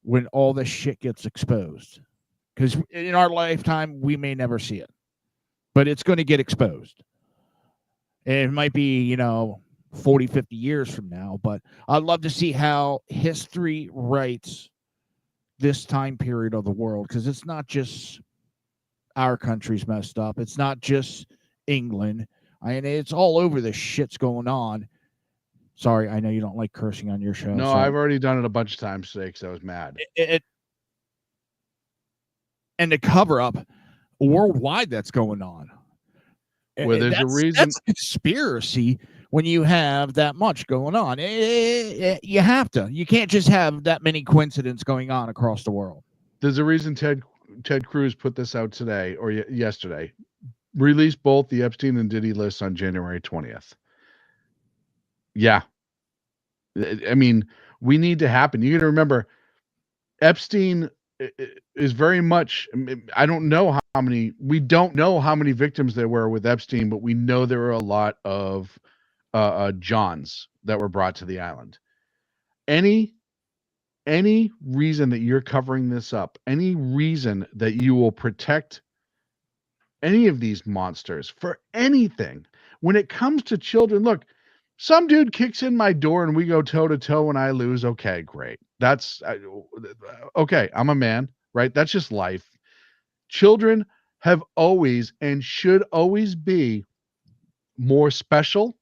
when all this shit gets exposed. Because in our lifetime, we may never see it, but it's going to get exposed. And it might be, 40, 50 years from now, but I'd love to see how history writes this time period of the world, because it's not just our country's messed up. It's not just England. It's all over the shit's going on. Sorry, I know you don't like cursing on your show. No, so. I've already done it a bunch of times today because I was mad. And the cover up worldwide that's going on. Well, there's a reason. That's a conspiracy when you have that much going on. You have to. You can't just have that many coincidences going on across the world. There's a reason Ted Cruz put this out today or yesterday. Released both the Epstein and Diddy lists on January 20th. Yeah. I mean, we need to happen. You got to remember, Epstein is very much, I don't know how many, we don't know how many victims there were with Epstein, but we know there were a lot of Johns that were brought to the island. Any reason that you're covering this up, any reason that you will protect any of these monsters for anything, when it comes to children, look, some dude kicks in my door and we go toe to toe and I lose. Okay, great. That's okay. I'm a man, right? That's just life. Children have always and should always be more special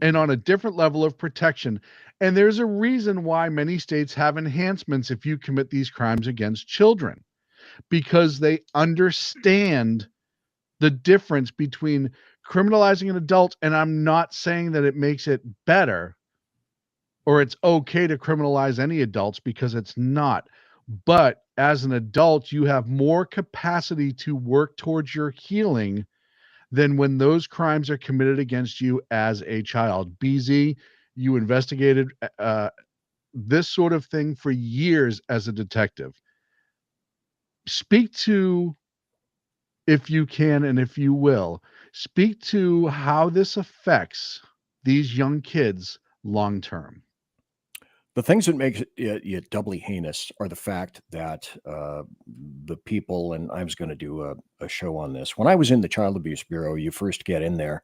and on a different level of protection. And there's a reason why many states have enhancements if you commit these crimes against children, because they understand the difference between criminalizing an adult, and I'm not saying that it makes it better or it's okay to criminalize any adults, because it's not. But as an adult, you have more capacity to work towards your healing than when those crimes are committed against you as a child. BZ, you investigated this sort of thing for years as a detective. Speak to, if you can and if you will, speak to how this affects these young kids long term. The things that make it doubly heinous are the fact that the people, and I was going to do a show on this. When I was in the Child Abuse Bureau, you first get in there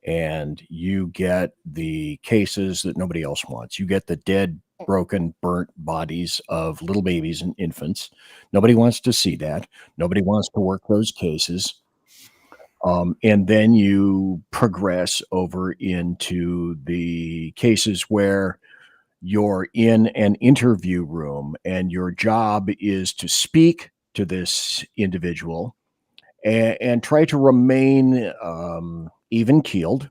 and you get the cases that nobody else wants. You get the dead, broken, burnt bodies of little babies and infants. Nobody wants to see that. Nobody wants to work those cases. And then you progress over into the cases where you're in an interview room and your job is to speak to this individual and try to remain even-keeled,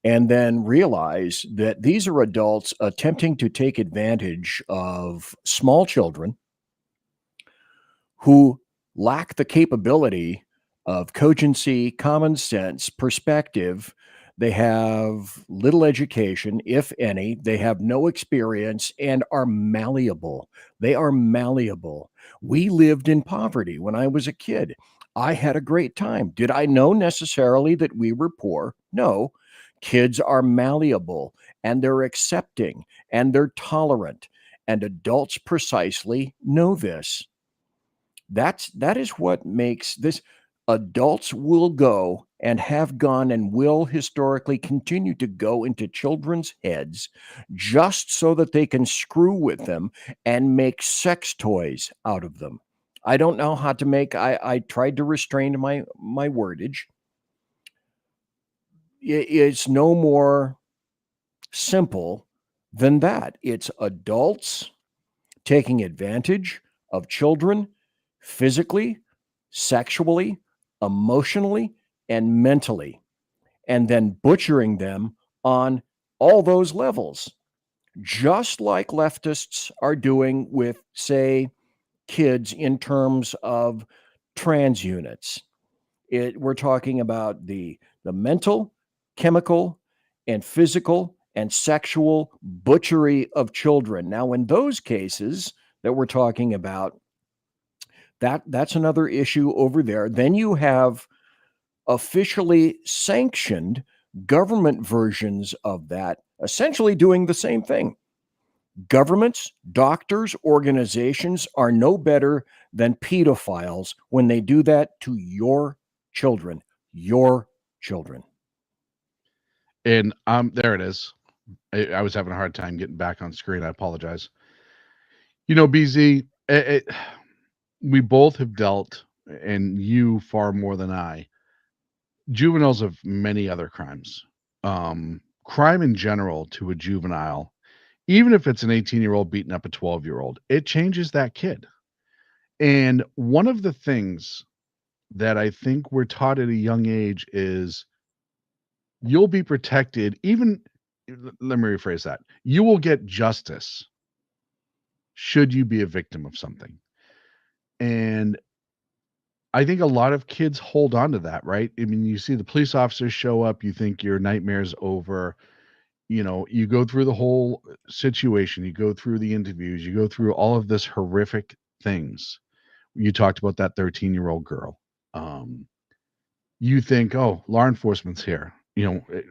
and then realize that these are adults attempting to take advantage of small children who lack the capability of cogency, common sense, perspective. They have little education, if any. They have no experience and are malleable. They are malleable. We lived in poverty when I was a kid. I had a great time. Did I know necessarily that we were poor? No. Kids are malleable and they're accepting and they're tolerant. And adults precisely know this. That is what makes this. Adults will go and have gone and will historically continue to go into children's heads just so that they can screw with them and make sex toys out of them. I don't know how to make, I tried to restrain my wordage. it's no more simple than that. It's adults taking advantage of children physically, sexually, emotionally, and mentally, and then butchering them on all those levels, just like leftists are doing with, say, kids in terms of trans units. We're talking about the mental, chemical, and physical and sexual butchery of children. Now, in those cases that we're talking about, that's another issue over there. Then you have officially sanctioned government versions of that, essentially doing the same thing. Governments, doctors, organizations are no better than pedophiles when they do that to your children. Your children. And there it is. I was having a hard time getting back on screen. I apologize. You know, BZ, we both have dealt, and you far more than I, juveniles of many other crimes. Crime in general to a juvenile, even if it's an 18-year-old beating up a 12-year-old, it changes that kid. And one of the things that I think we're taught at a young age is you'll be protected. Even, let me rephrase that. You will get justice should you be a victim of something. And I think a lot of kids hold on to that, right? I mean, you see the police officers show up, you think your nightmare's over. You know, you go through the whole situation, you go through the interviews, you go through all of this horrific things. You talked about that 13-year-old girl. You think, oh, law enforcement's here. You know,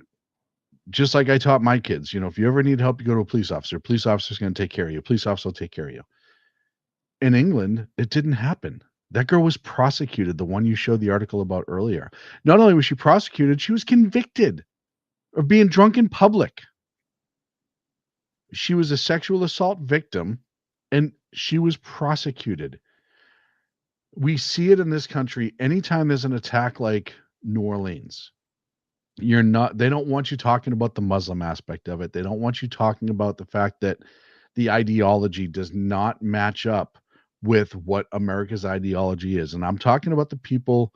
just like I taught my kids, you know, if you ever need help, you go to a police officer. Police officer's going to take care of you. Police officer will take care of you. In England, it didn't happen. That girl was prosecuted, the one you showed the article about earlier. Not only was she prosecuted, she was convicted of being drunk in public. She was a sexual assault victim, and she was prosecuted. We see it in this country anytime there's an attack like New Orleans. They don't want you talking about the Muslim aspect of it. They don't want you talking about the fact that the ideology does not match up with what America's ideology is. And I'm talking about the people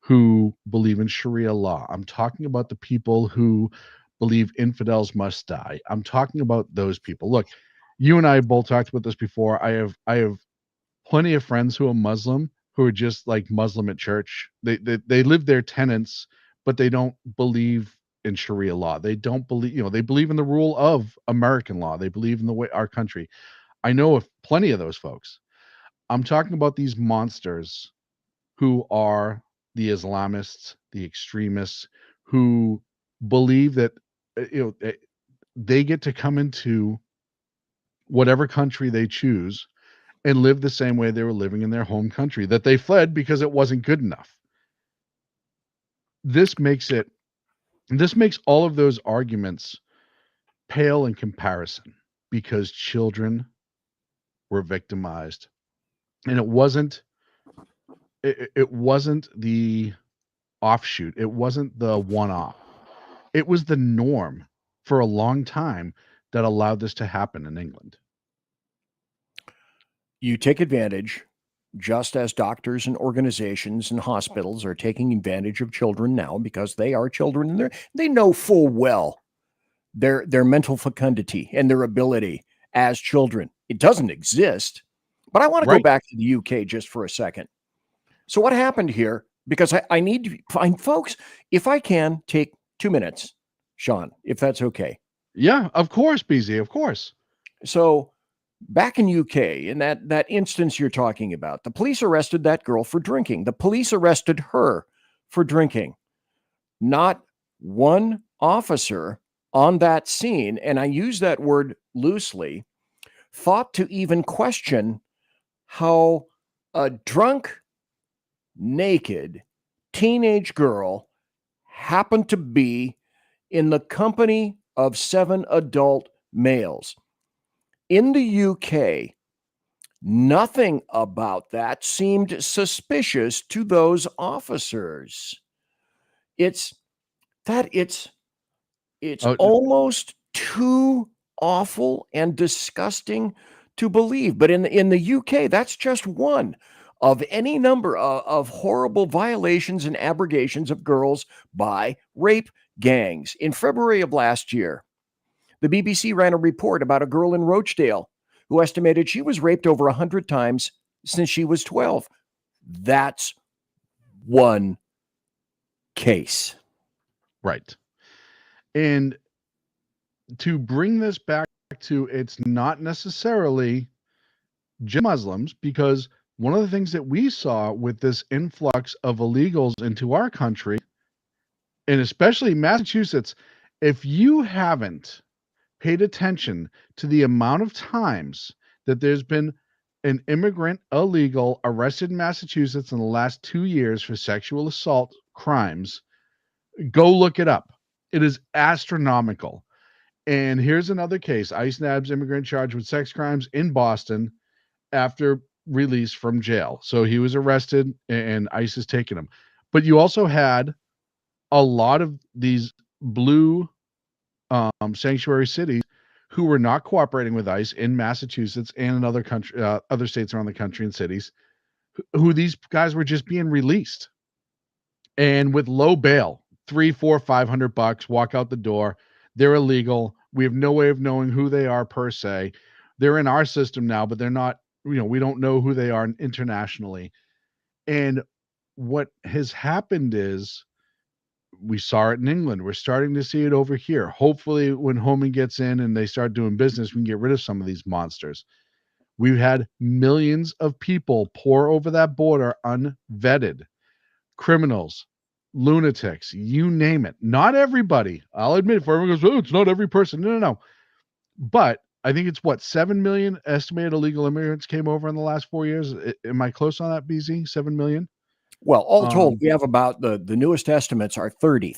who believe in Sharia law. I'm talking about the people who believe infidels must die. I'm talking about those people. Look, you and I both talked about this before. I have plenty of friends who are Muslim who are just like Muslim at church. They live their tenets, but they don't believe in Sharia law. They don't believe, you know, they believe in the rule of American law. They believe in the way our country. I know of plenty of those folks. I'm talking about these monsters who are the Islamists, the extremists, who believe that, you know, they get to come into whatever country they choose and live the same way they were living in their home country, that they fled because it wasn't good enough. This makes all of those arguments pale in comparison, because children were victimized. And it wasn't the offshoot. It wasn't the one-off. It was the norm for a long time that allowed this to happen in England. You take advantage, just as doctors and organizations and hospitals are taking advantage of children now, because they are children and they know full well their mental fecundity and their ability as children. It doesn't exist. But I want to go back to the UK just for a second. So what happened here, because I need to find folks, if I can take 2 minutes, Sean, if that's okay. Yeah, of course, BZ, of course. So back in UK, in that instance you're talking about, the police arrested that girl for drinking. The police arrested her for drinking. Not one officer on that scene, and I use that word loosely, thought to even question how a drunk, naked teenage girl happened to be in the company of 7 adult males. In the UK, nothing about that seemed suspicious to those officers. It's that it's Oh, almost too awful and disgusting to believe. But in the UK, that's just one of any number of horrible violations and abrogations of girls by rape gangs. In February of last year, the BBC ran a report about a girl in Rochdale who estimated she was raped over 100 times since she was 12. That's one case. right. And to bring this back to, it's not necessarily just Muslims, because one of the things that we saw with this influx of illegals into our country, and especially Massachusetts, if you haven't paid attention to the amount of times that there's been an immigrant illegal arrested in Massachusetts in the last 2 years for sexual assault crimes, go look it up. It is astronomical. And here's another case. ICE nabs immigrant charged with sex crimes in Boston after release from jail. So he was arrested and ICE has taken him. But you also had a lot of these blue sanctuary cities who were not cooperating with ICE in Massachusetts and in other country, other states around the country and cities, who these guys were just being released and with low bail, $300, $400, $500, walk out the door. They're illegal. We have no way of knowing who they are per se. They're in our system now, but they're not, we don't know who they are internationally. And what has happened is, we saw it in England. We're starting to see it over here. Hopefully, when Homan gets in and they start doing business, we can get rid of some of these monsters. We've had millions of people pour over that border unvetted. Criminals, lunatics, you name it. Not everybody. I'll admit, if everyone goes, oh, it's not every person. No. But I think it's 7 million estimated illegal immigrants came over in the last 4 years. Am I close on that, BZ? 7 million? Well, all told, we have about the newest estimates are 30.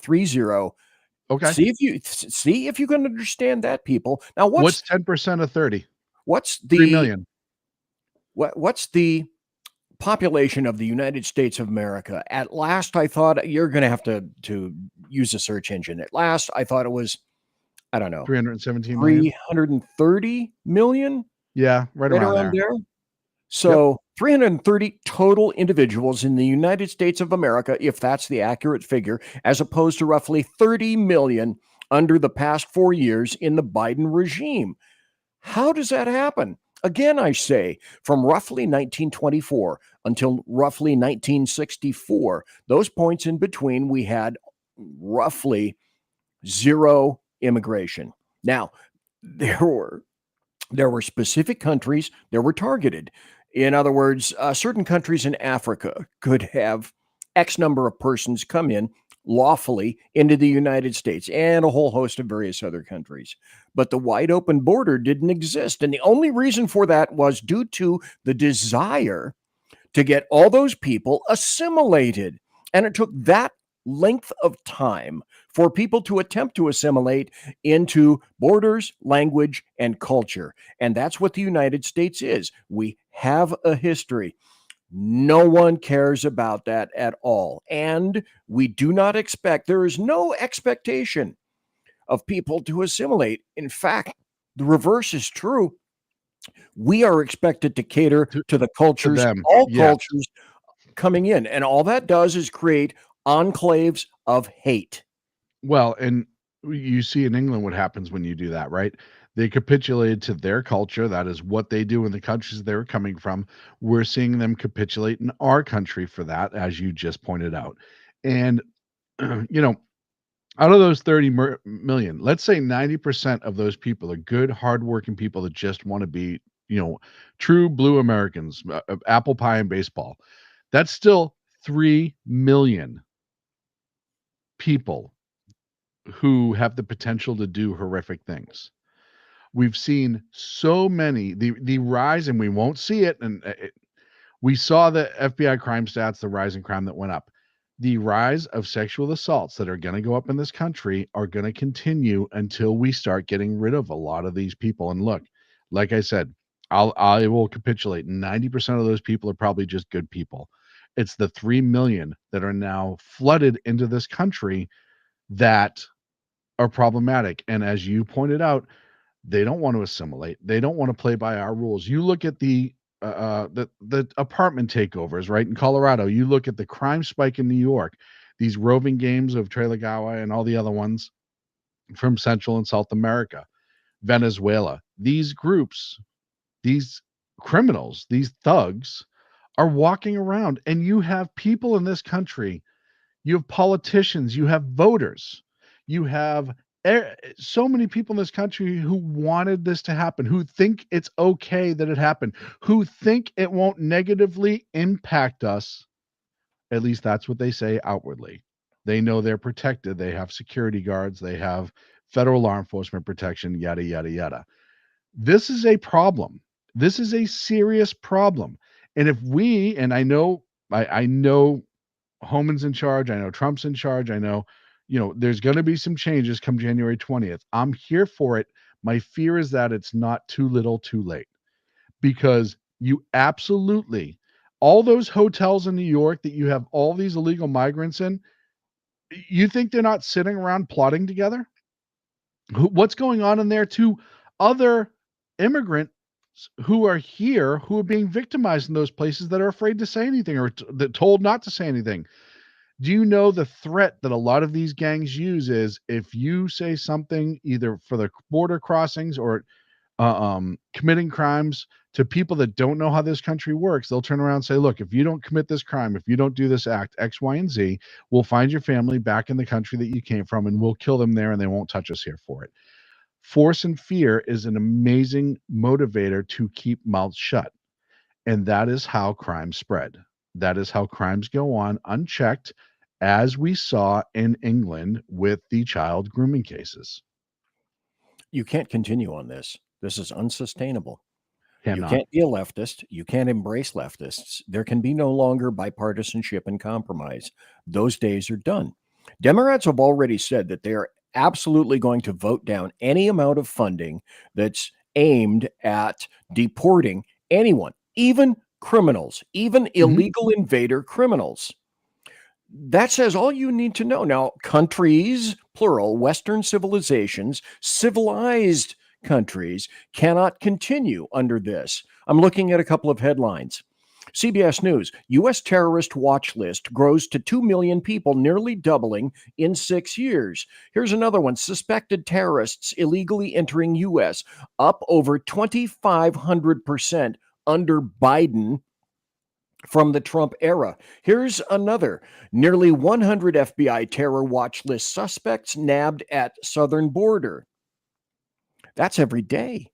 Okay. See if you can understand that, people. Now, what's 10% of 30? What's 3 million? What's the population of the United States of America? At last, I thought, you're going to have to use a search engine. At last, I thought it was, I don't know, 317 million? 330 million. Yeah, right around there. So 330 total individuals in the United States of America, if that's the accurate figure, as opposed to roughly 30 million under the past 4 years in the Biden regime. How does that happen? Again, I say, from roughly 1924 until roughly 1964, those points in between, we had roughly zero immigration. Now, there were specific countries that were targeted. In other words, certain countries in Africa could have X number of persons come in lawfully into the United States and a whole host of various other countries. But the wide open border didn't exist. And the only reason for that was due to the desire to get all those people assimilated. And it took that length of time for people to attempt to assimilate into borders, language, and culture. And that's what the United States is. We have a history. No one cares about that at all. And we do not expect, there is no expectation of people to assimilate. In fact, the reverse is true. We are expected to cater to the cultures, cultures coming in. And all that does is create enclaves of hate. Well, and you see in England what happens when you do that, right? They capitulated to their culture. That is what they do in the countries they're coming from. We're seeing them capitulate in our country for that, as you just pointed out. And, out of those 30 million, let's say 90% of those people are good, hardworking people that just want to be, true blue Americans, apple pie and baseball. That's still 3 million people who have the potential to do horrific things. We've seen so many, the rise, and we won't see it. And we saw the FBI crime stats, the rise in crime that went up. The rise of sexual assaults that are going to go up in this country are going to continue until we start getting rid of a lot of these people. And look, like I said, I will capitulate. 90% of those people are probably just good people. It's the 3 million that are now flooded into this country that are problematic. And as you pointed out, they don't want to assimilate. They don't want to play by our rules. You look at the apartment takeovers, right? In Colorado, you look at the crime spike in New York, these roving games of Trey Lagawa and all the other ones from Central and South America, Venezuela. These groups, these criminals, these thugs are walking around, and you have people in this country, you have politicians, you have voters, you have so many people in this country who wanted this to happen, who think it's okay that it happened, who think it won't negatively impact us. At least that's what they say outwardly. They know they're protected. They have security guards. They have federal law enforcement protection, yada, yada, yada. This is a problem. This is a serious problem. And if we, and I know Homan's in charge, I know Trump's in charge, I know, there's going to be some changes come January 20th. I'm here for it. My fear is that it's not too little too late, because you absolutely, all those hotels in New York that you have all these illegal migrants in, you think they're not sitting around plotting together? What's going on in there to other immigrants who are here, who are being victimized in those places, that are afraid to say anything, or told not to say anything? Do you know the threat that a lot of these gangs use is, if you say something either for the border crossings or committing crimes to people that don't know how this country works, they'll turn around and say, look, if you don't commit this crime, if you don't do this act, X, Y, and Z, we'll find your family back in the country that you came from, and we'll kill them there, and they won't touch us here for it. Force and fear is an amazing motivator to keep mouths shut. And that is how crimes spread. That is how crimes go on unchecked, as we saw in England with the child grooming cases. You can't continue on this. This is unsustainable. Cannot. You can't be a leftist. You can't embrace leftists. There can be no longer bipartisanship and compromise. Those days are done. Democrats have already said that they are absolutely going to vote down any amount of funding that's aimed at deporting anyone, even criminals, even illegal invader criminals. That says all you need to know. Now, countries, plural, Western civilizations, civilized countries cannot continue under this. I'm looking at a couple of headlines. CBS News, U.S. terrorist watch list grows to 2 million people, nearly doubling in 6 years. Here's another one. Suspected terrorists illegally entering U.S. up over 2,500% under Biden from the Trump era. Here's another. Nearly 100 FBI terror watch list suspects nabbed at southern border. That's every day.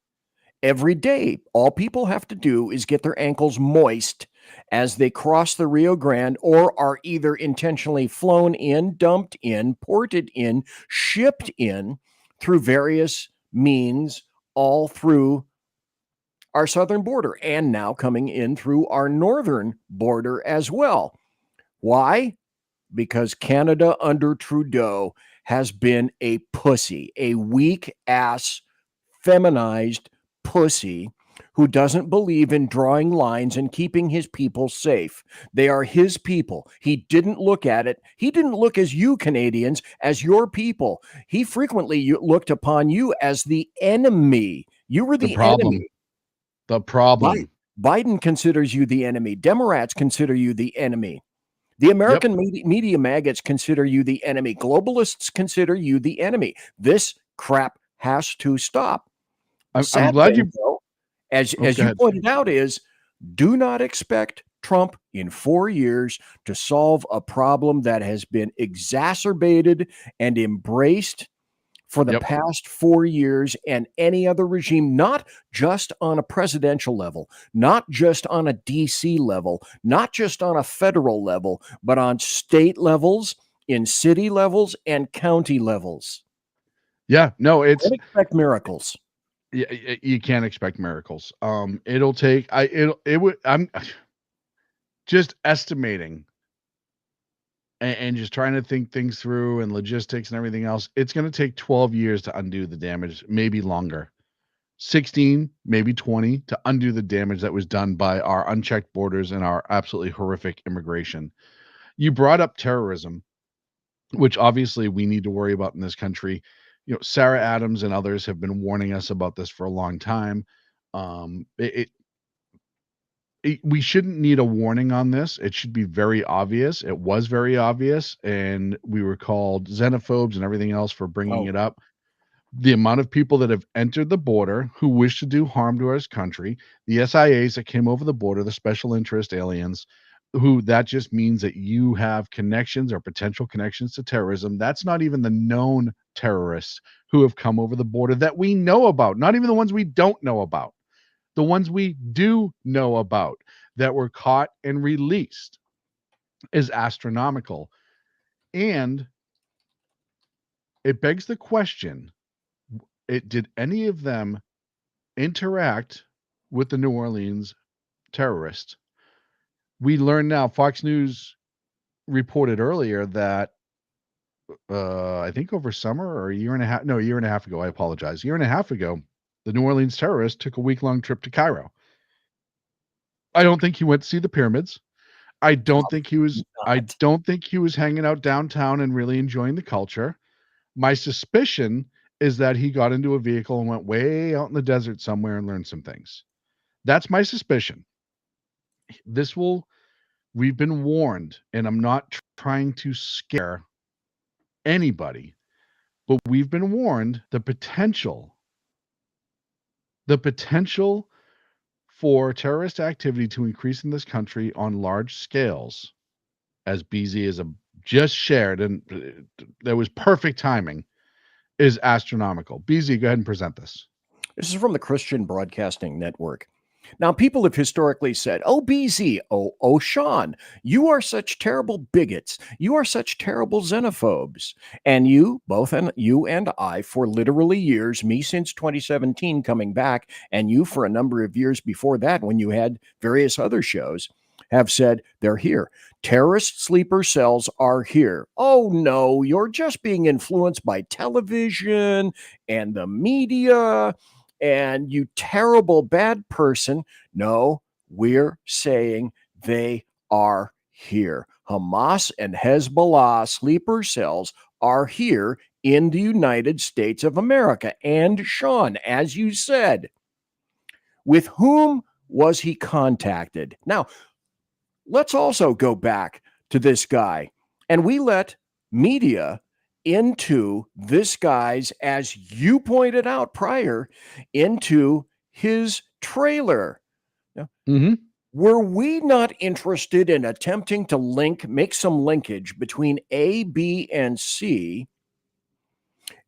Every day, all people have to do is get their ankles moist as they cross the Rio Grande, or are either intentionally flown in, dumped in, ported in, shipped in through various means all through our southern border, and now coming in through our northern border as well. Why? Because Canada under Trudeau has been a pussy, a weak-ass, feminized pussy who doesn't believe in drawing lines and keeping his people safe. They are his people. He didn't look at it. He didn't look as you Canadians, as your people. He frequently looked upon you as the enemy. You were the enemy. The problem. Biden considers you the enemy. Democrats consider you the enemy. The American media maggots consider you the enemy. Globalists consider you the enemy. This crap has to stop. I'm glad you... As you pointed out, is do not expect Trump in 4 years to solve a problem that has been exacerbated and embraced for the past 4 years, and any other regime, not just on a presidential level, not just on a DC level, not just on a federal level, but on state levels, in city levels, and county levels. Yeah, no, it's... Don't expect miracles. You can't expect miracles. It'll take... I'm just estimating and just trying to think things through, and logistics and everything else. It's going to take 12 years to undo the damage, maybe longer. 16, maybe 20 to undo the damage that was done by our unchecked borders and our absolutely horrific immigration. You brought up terrorism. which obviously we need to worry about in this country. Sarah Adams and others have been warning us about this for a long time. We shouldn't need a warning on this. It should be very obvious. It was very obvious, and we were called xenophobes and everything else for bringing it up. The amount of people that have entered the border who wish to do harm to our country, the SIAs that came over the border, the special interest aliens, who that just means that you have connections or potential connections to terrorism. That's not even the known terrorists who have come over the border that we know about, not even the ones we don't know about. The ones we do know about that were caught and released is astronomical. And it begs the question, did any of them interact with the New Orleans terrorists? We learned now, Fox News reported earlier that I think over summer or a year and a half ago, I apologize, a year and a half ago, the New Orleans terrorist took a week-long trip to Cairo. I don't think he went to see the pyramids. I don't think he was hanging out downtown and really enjoying the culture. My suspicion is that he got into a vehicle and went way out in the desert somewhere and learned some things. That's my suspicion. We've been warned, and I'm not trying to scare anybody, but we've been warned the potential for terrorist activity to increase in this country on large scales, as BZ has just shared, and that was perfect timing, is astronomical. BZ, go ahead and present this. This is from the Christian Broadcasting Network. Now, people have historically said, oh, BZ, oh, Sean, you are such terrible bigots. You are such terrible xenophobes. And you and I, for literally years, me since 2017 coming back, and you for a number of years before that when you had various other shows, have said they're here. Terrorist sleeper cells are here. Oh, no, you're just being influenced by television and the media. And you terrible bad person. No, we're saying they are here. Hamas and Hezbollah sleeper cells are here in the United States of America. And Sean, as you said, with whom was he contacted? Now, let's also go back to this guy. And we let media into this guy's, as you pointed out prior, into his trailer. Now, were we not interested in attempting to make some linkage between A, B, and C,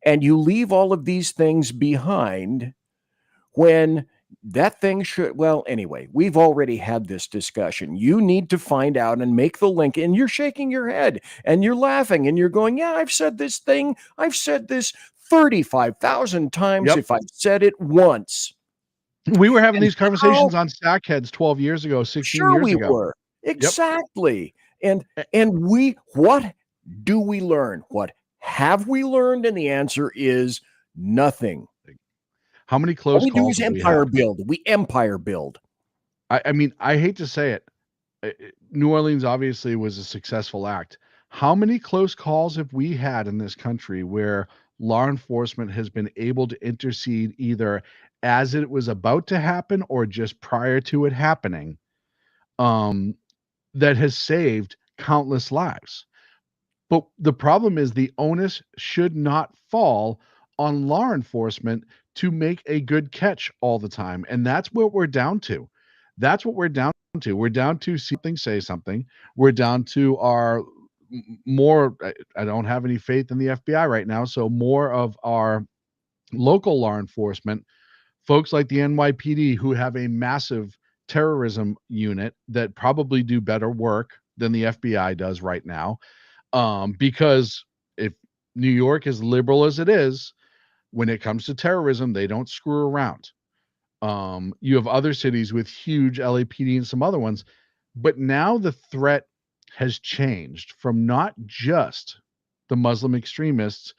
and you leave all of these things behind when that thing should, well, anyway, we've already had this discussion. You need to find out and make the link, and you're shaking your head and you're laughing and you're going, yeah, I've said this thing. I've said this 35,000 times if I've said it once. We were having these conversations on Stackheads 12 years ago, 16 years ago. Sure we were. Exactly. And what do we learn? What have we learned? And the answer is nothing. How many close calls? All we do is empire build. We empire build. I mean, I hate to say it. New Orleans obviously was a successful act. How many close calls have we had in this country where law enforcement has been able to intercede either as it was about to happen or just prior to it happening, that has saved countless lives? But the problem is the onus should not fall on law enforcement to make a good catch all the time. And that's what we're down to. We're down to see something, say something. We're down to our more, I don't have any faith in the FBI right now. So more of our local law enforcement, folks like the NYPD, who have a massive terrorism unit that probably do better work than the FBI does right now. Because if New York, as liberal as it is, when it comes to terrorism, they don't screw around. You have other cities with huge LAPD and some other ones, but now the threat has changed from not just the Muslim extremists.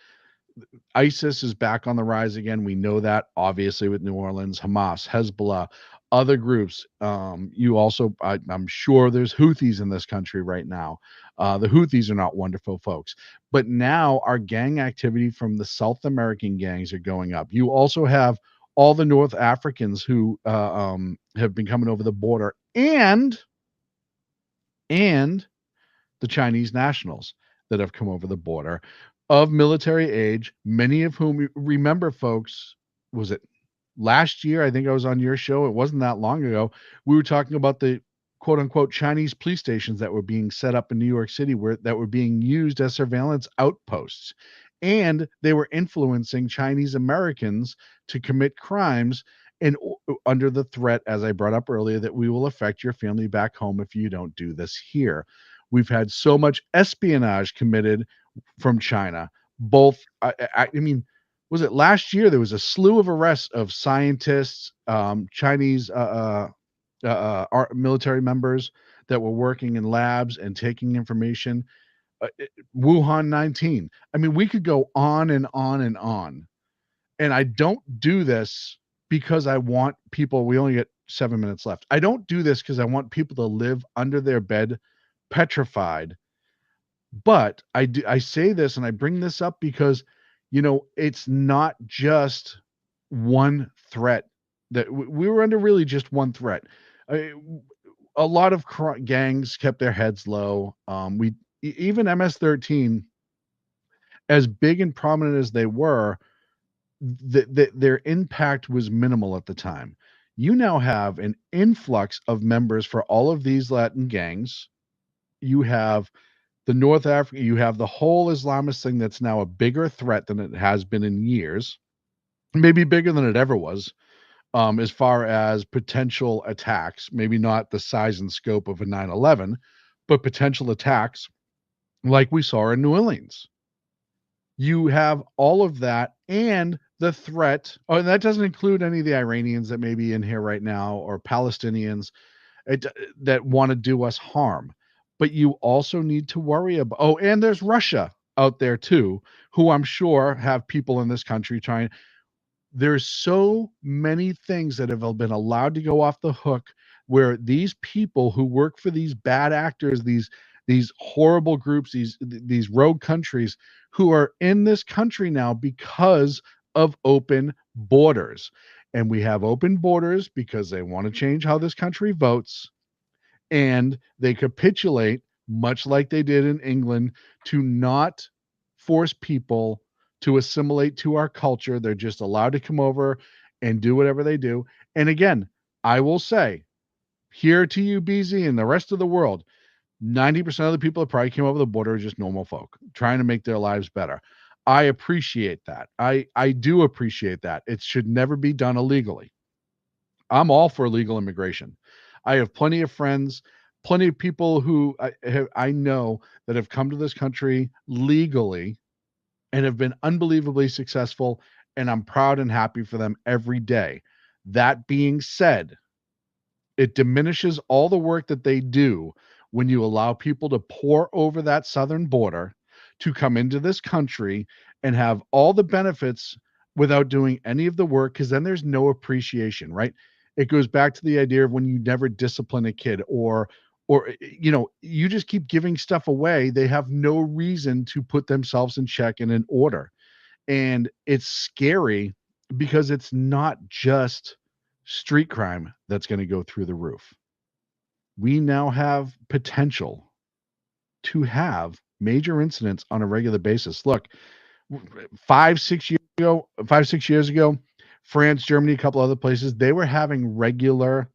ISIS is back on the rise again. We know that, obviously, with New Orleans, Hamas, Hezbollah, other groups. You also, I'm sure there's Houthis in this country right now. The Houthis are not wonderful folks, but now our gang activity from the South American gangs are going up. You also have all the North Africans who have been coming over the border, and the Chinese nationals that have come over the border of military age, many of whom, remember, folks, was it last year? I think I was on your show. It wasn't that long ago. We were talking about the quote unquote Chinese police stations that were being set up in New York City that were being used as surveillance outposts. And they were influencing Chinese Americans to commit crimes and under the threat, as I brought up earlier, that we will affect your family back home if you don't do this here. We've had so much espionage committed from China. Both, I mean, was it last year? There was a slew of arrests of scientists, Chinese military members that were working in labs and taking information. Wuhan 19. I mean, we could go on and on and on. And I don't do this because I want people, we only get 7 minutes left. I don't do this because I want people to live under their bed petrified. But I say this and I bring this up because, it's not just one threat that we were under, really just one threat. A lot of gangs kept their heads low. Even MS-13, as big and prominent as they were, their impact was minimal at the time. You now have an influx of members for all of these Latin gangs. You have the North Africa, you have the whole Islamist thing that's now a bigger threat than it has been in years, maybe bigger than it ever was, as far as potential attacks, maybe not the size and scope of a 9/11, but potential attacks like we saw in New Orleans. You have all of that and the threat. Oh, and that doesn't include any of the Iranians that may be in here right now or Palestinians that want to do us harm. But you also need to worry about, and there's Russia out there too, who I'm sure have people in this country trying. There's so many things that have been allowed to go off the hook where these people who work for these bad actors, these horrible groups, these rogue countries who are in this country now because of open borders. And we have open borders because they want to change how this country votes. And they capitulate, much like they did in England, to not force people to assimilate to our culture. They're just allowed to come over and do whatever they do. And again, I will say here to you, BZ, and the rest of the world, 90% of the people that probably came over the border are just normal folk trying to make their lives better. I appreciate that. I do appreciate that. It should never be done illegally. I'm all for legal immigration. I have plenty of friends, plenty of people who I know that have come to this country legally and have been unbelievably successful, and I'm proud and happy for them every day. That being said, it diminishes all the work that they do when you allow people to pour over that southern border to come into this country and have all the benefits without doing any of the work, because then there's no appreciation, right? It goes back to the idea of when you never discipline a kid or you just keep giving stuff away. They have no reason to put themselves in check and in order. And it's scary because it's not just street crime that's going to go through the roof. We now have potential to have major incidents on a regular basis. Look, 5-6 years ago, France, Germany, a couple other places, they were having regular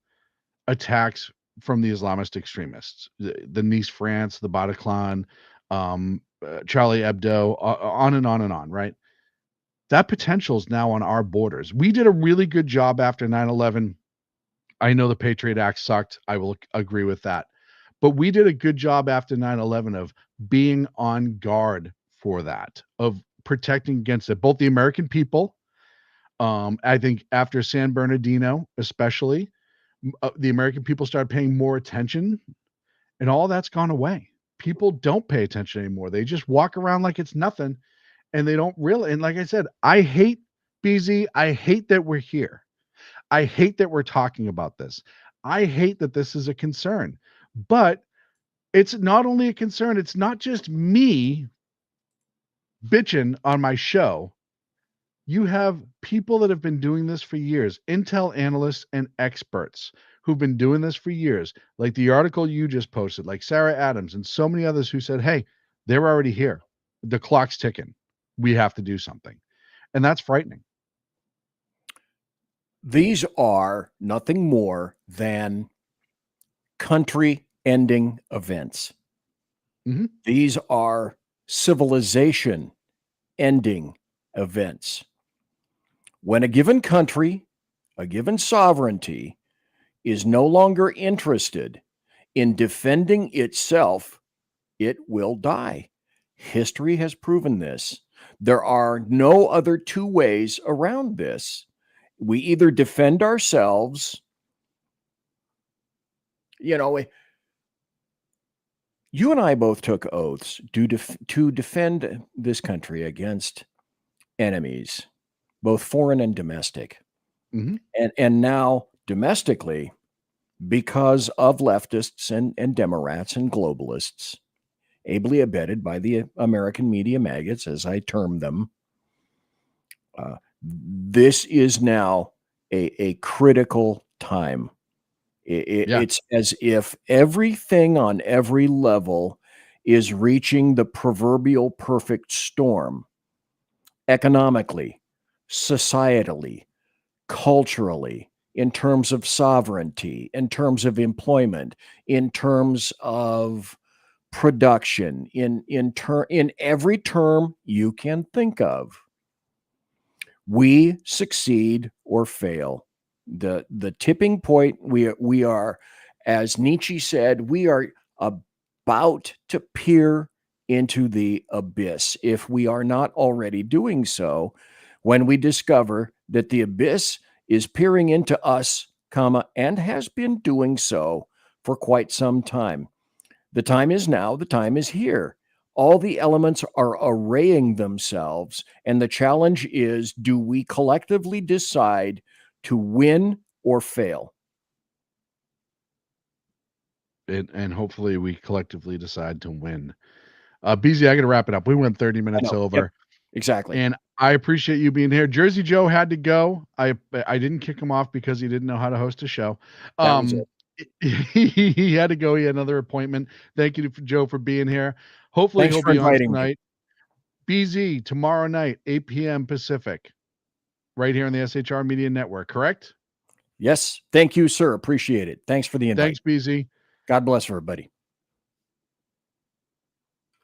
attacks from the Islamist extremists. The Nice, France, the Bataclan, Charlie Hebdo, on and on and on, right? That potential is now on our borders. We did a really good job after 9/11. I know the Patriot Act sucked. I will agree with that. But we did a good job after 9/11 of being on guard for that, of protecting against it. Both the American people, I think after San Bernardino, especially, the American people started paying more attention, and all that's gone away. People don't pay attention anymore. They just walk around like it's nothing, and they don't really. And like I said, I hate BZ. I hate that we're here. I hate that we're talking about this. I hate that this is a concern. But it's not only a concern, it's not just me bitching on my show. You have people that have been doing this for years, Intel analysts and experts who've been doing this for years, like the article you just posted, like Sarah Adams and so many others who said, hey, they're already here. The clock's ticking. We have to do something. And that's frightening. These are nothing more than country-ending events. Mm-hmm. These are civilization-ending events. When a given country, a given sovereignty, is no longer interested in defending itself, it will die. History has proven this. There are no other two ways around this. We either defend ourselves, you and I both took oaths to defend this country against enemies, both foreign and domestic. Mm-hmm. And now domestically, because of leftists and Democrats and globalists, ably abetted by the American media maggots, as I term them, this is now a critical time. It's as if everything on every level is reaching the proverbial perfect storm. Economically, societally, culturally, in terms of sovereignty, in terms of employment, in terms of production, in every term you can think of. We succeed or fail. The tipping point, we are, as Nietzsche said, we are about to peer into the abyss, if we are not already doing so, when we discover that the abyss is peering into us, and has been doing so for quite some time. The time is now, the time is here. All the elements are arraying themselves, and the challenge is, do we collectively decide to win or fail? And hopefully we collectively decide to win. BZ, I got to wrap it up. We went 30 minutes over. Yep, exactly. And I appreciate you being here. Jersey Joe had to go. I didn't kick him off because he didn't know how to host a show. He had to go. He had another appointment. Thank you, Joe, for being here. Hopefully he'll be on tonight. BZ, tomorrow night, 8 p.m. Pacific, right here on the SHR Media Network, correct? Yes. Thank you, sir. Appreciate it. Thanks for the invite. Thanks, BZ. God bless everybody.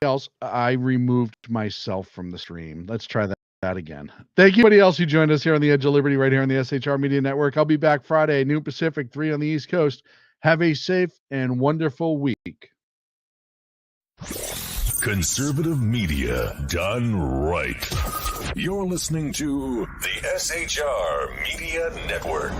Else, I removed myself from the stream. Let's try that again. Thank you, everybody else who joined us here on the Edge of Liberty, right here on the SHR Media Network. I'll be back Friday, noon Pacific, 3 on the East Coast. Have a safe and wonderful week. Conservative media done right. You're listening to the SHR Media Network.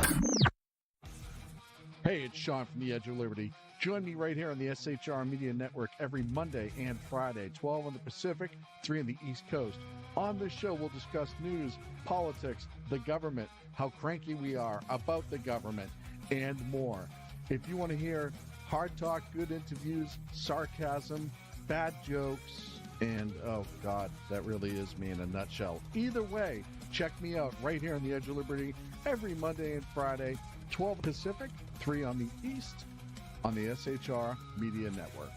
Hey, it's Sean from the Edge of Liberty. Join me right here on the SHR Media Network every Monday and Friday, 12 on the Pacific, 3 on the East Coast. On this show, we'll discuss news, politics, the government, how cranky we are about the government, and more. If you want to hear hard talk, good interviews, sarcasm, bad jokes, and oh God, that really is me in a nutshell. Either way, check me out right here on the Edge of Liberty every Monday and Friday, 12 Pacific, 3 on the East, on the SHR Media Network.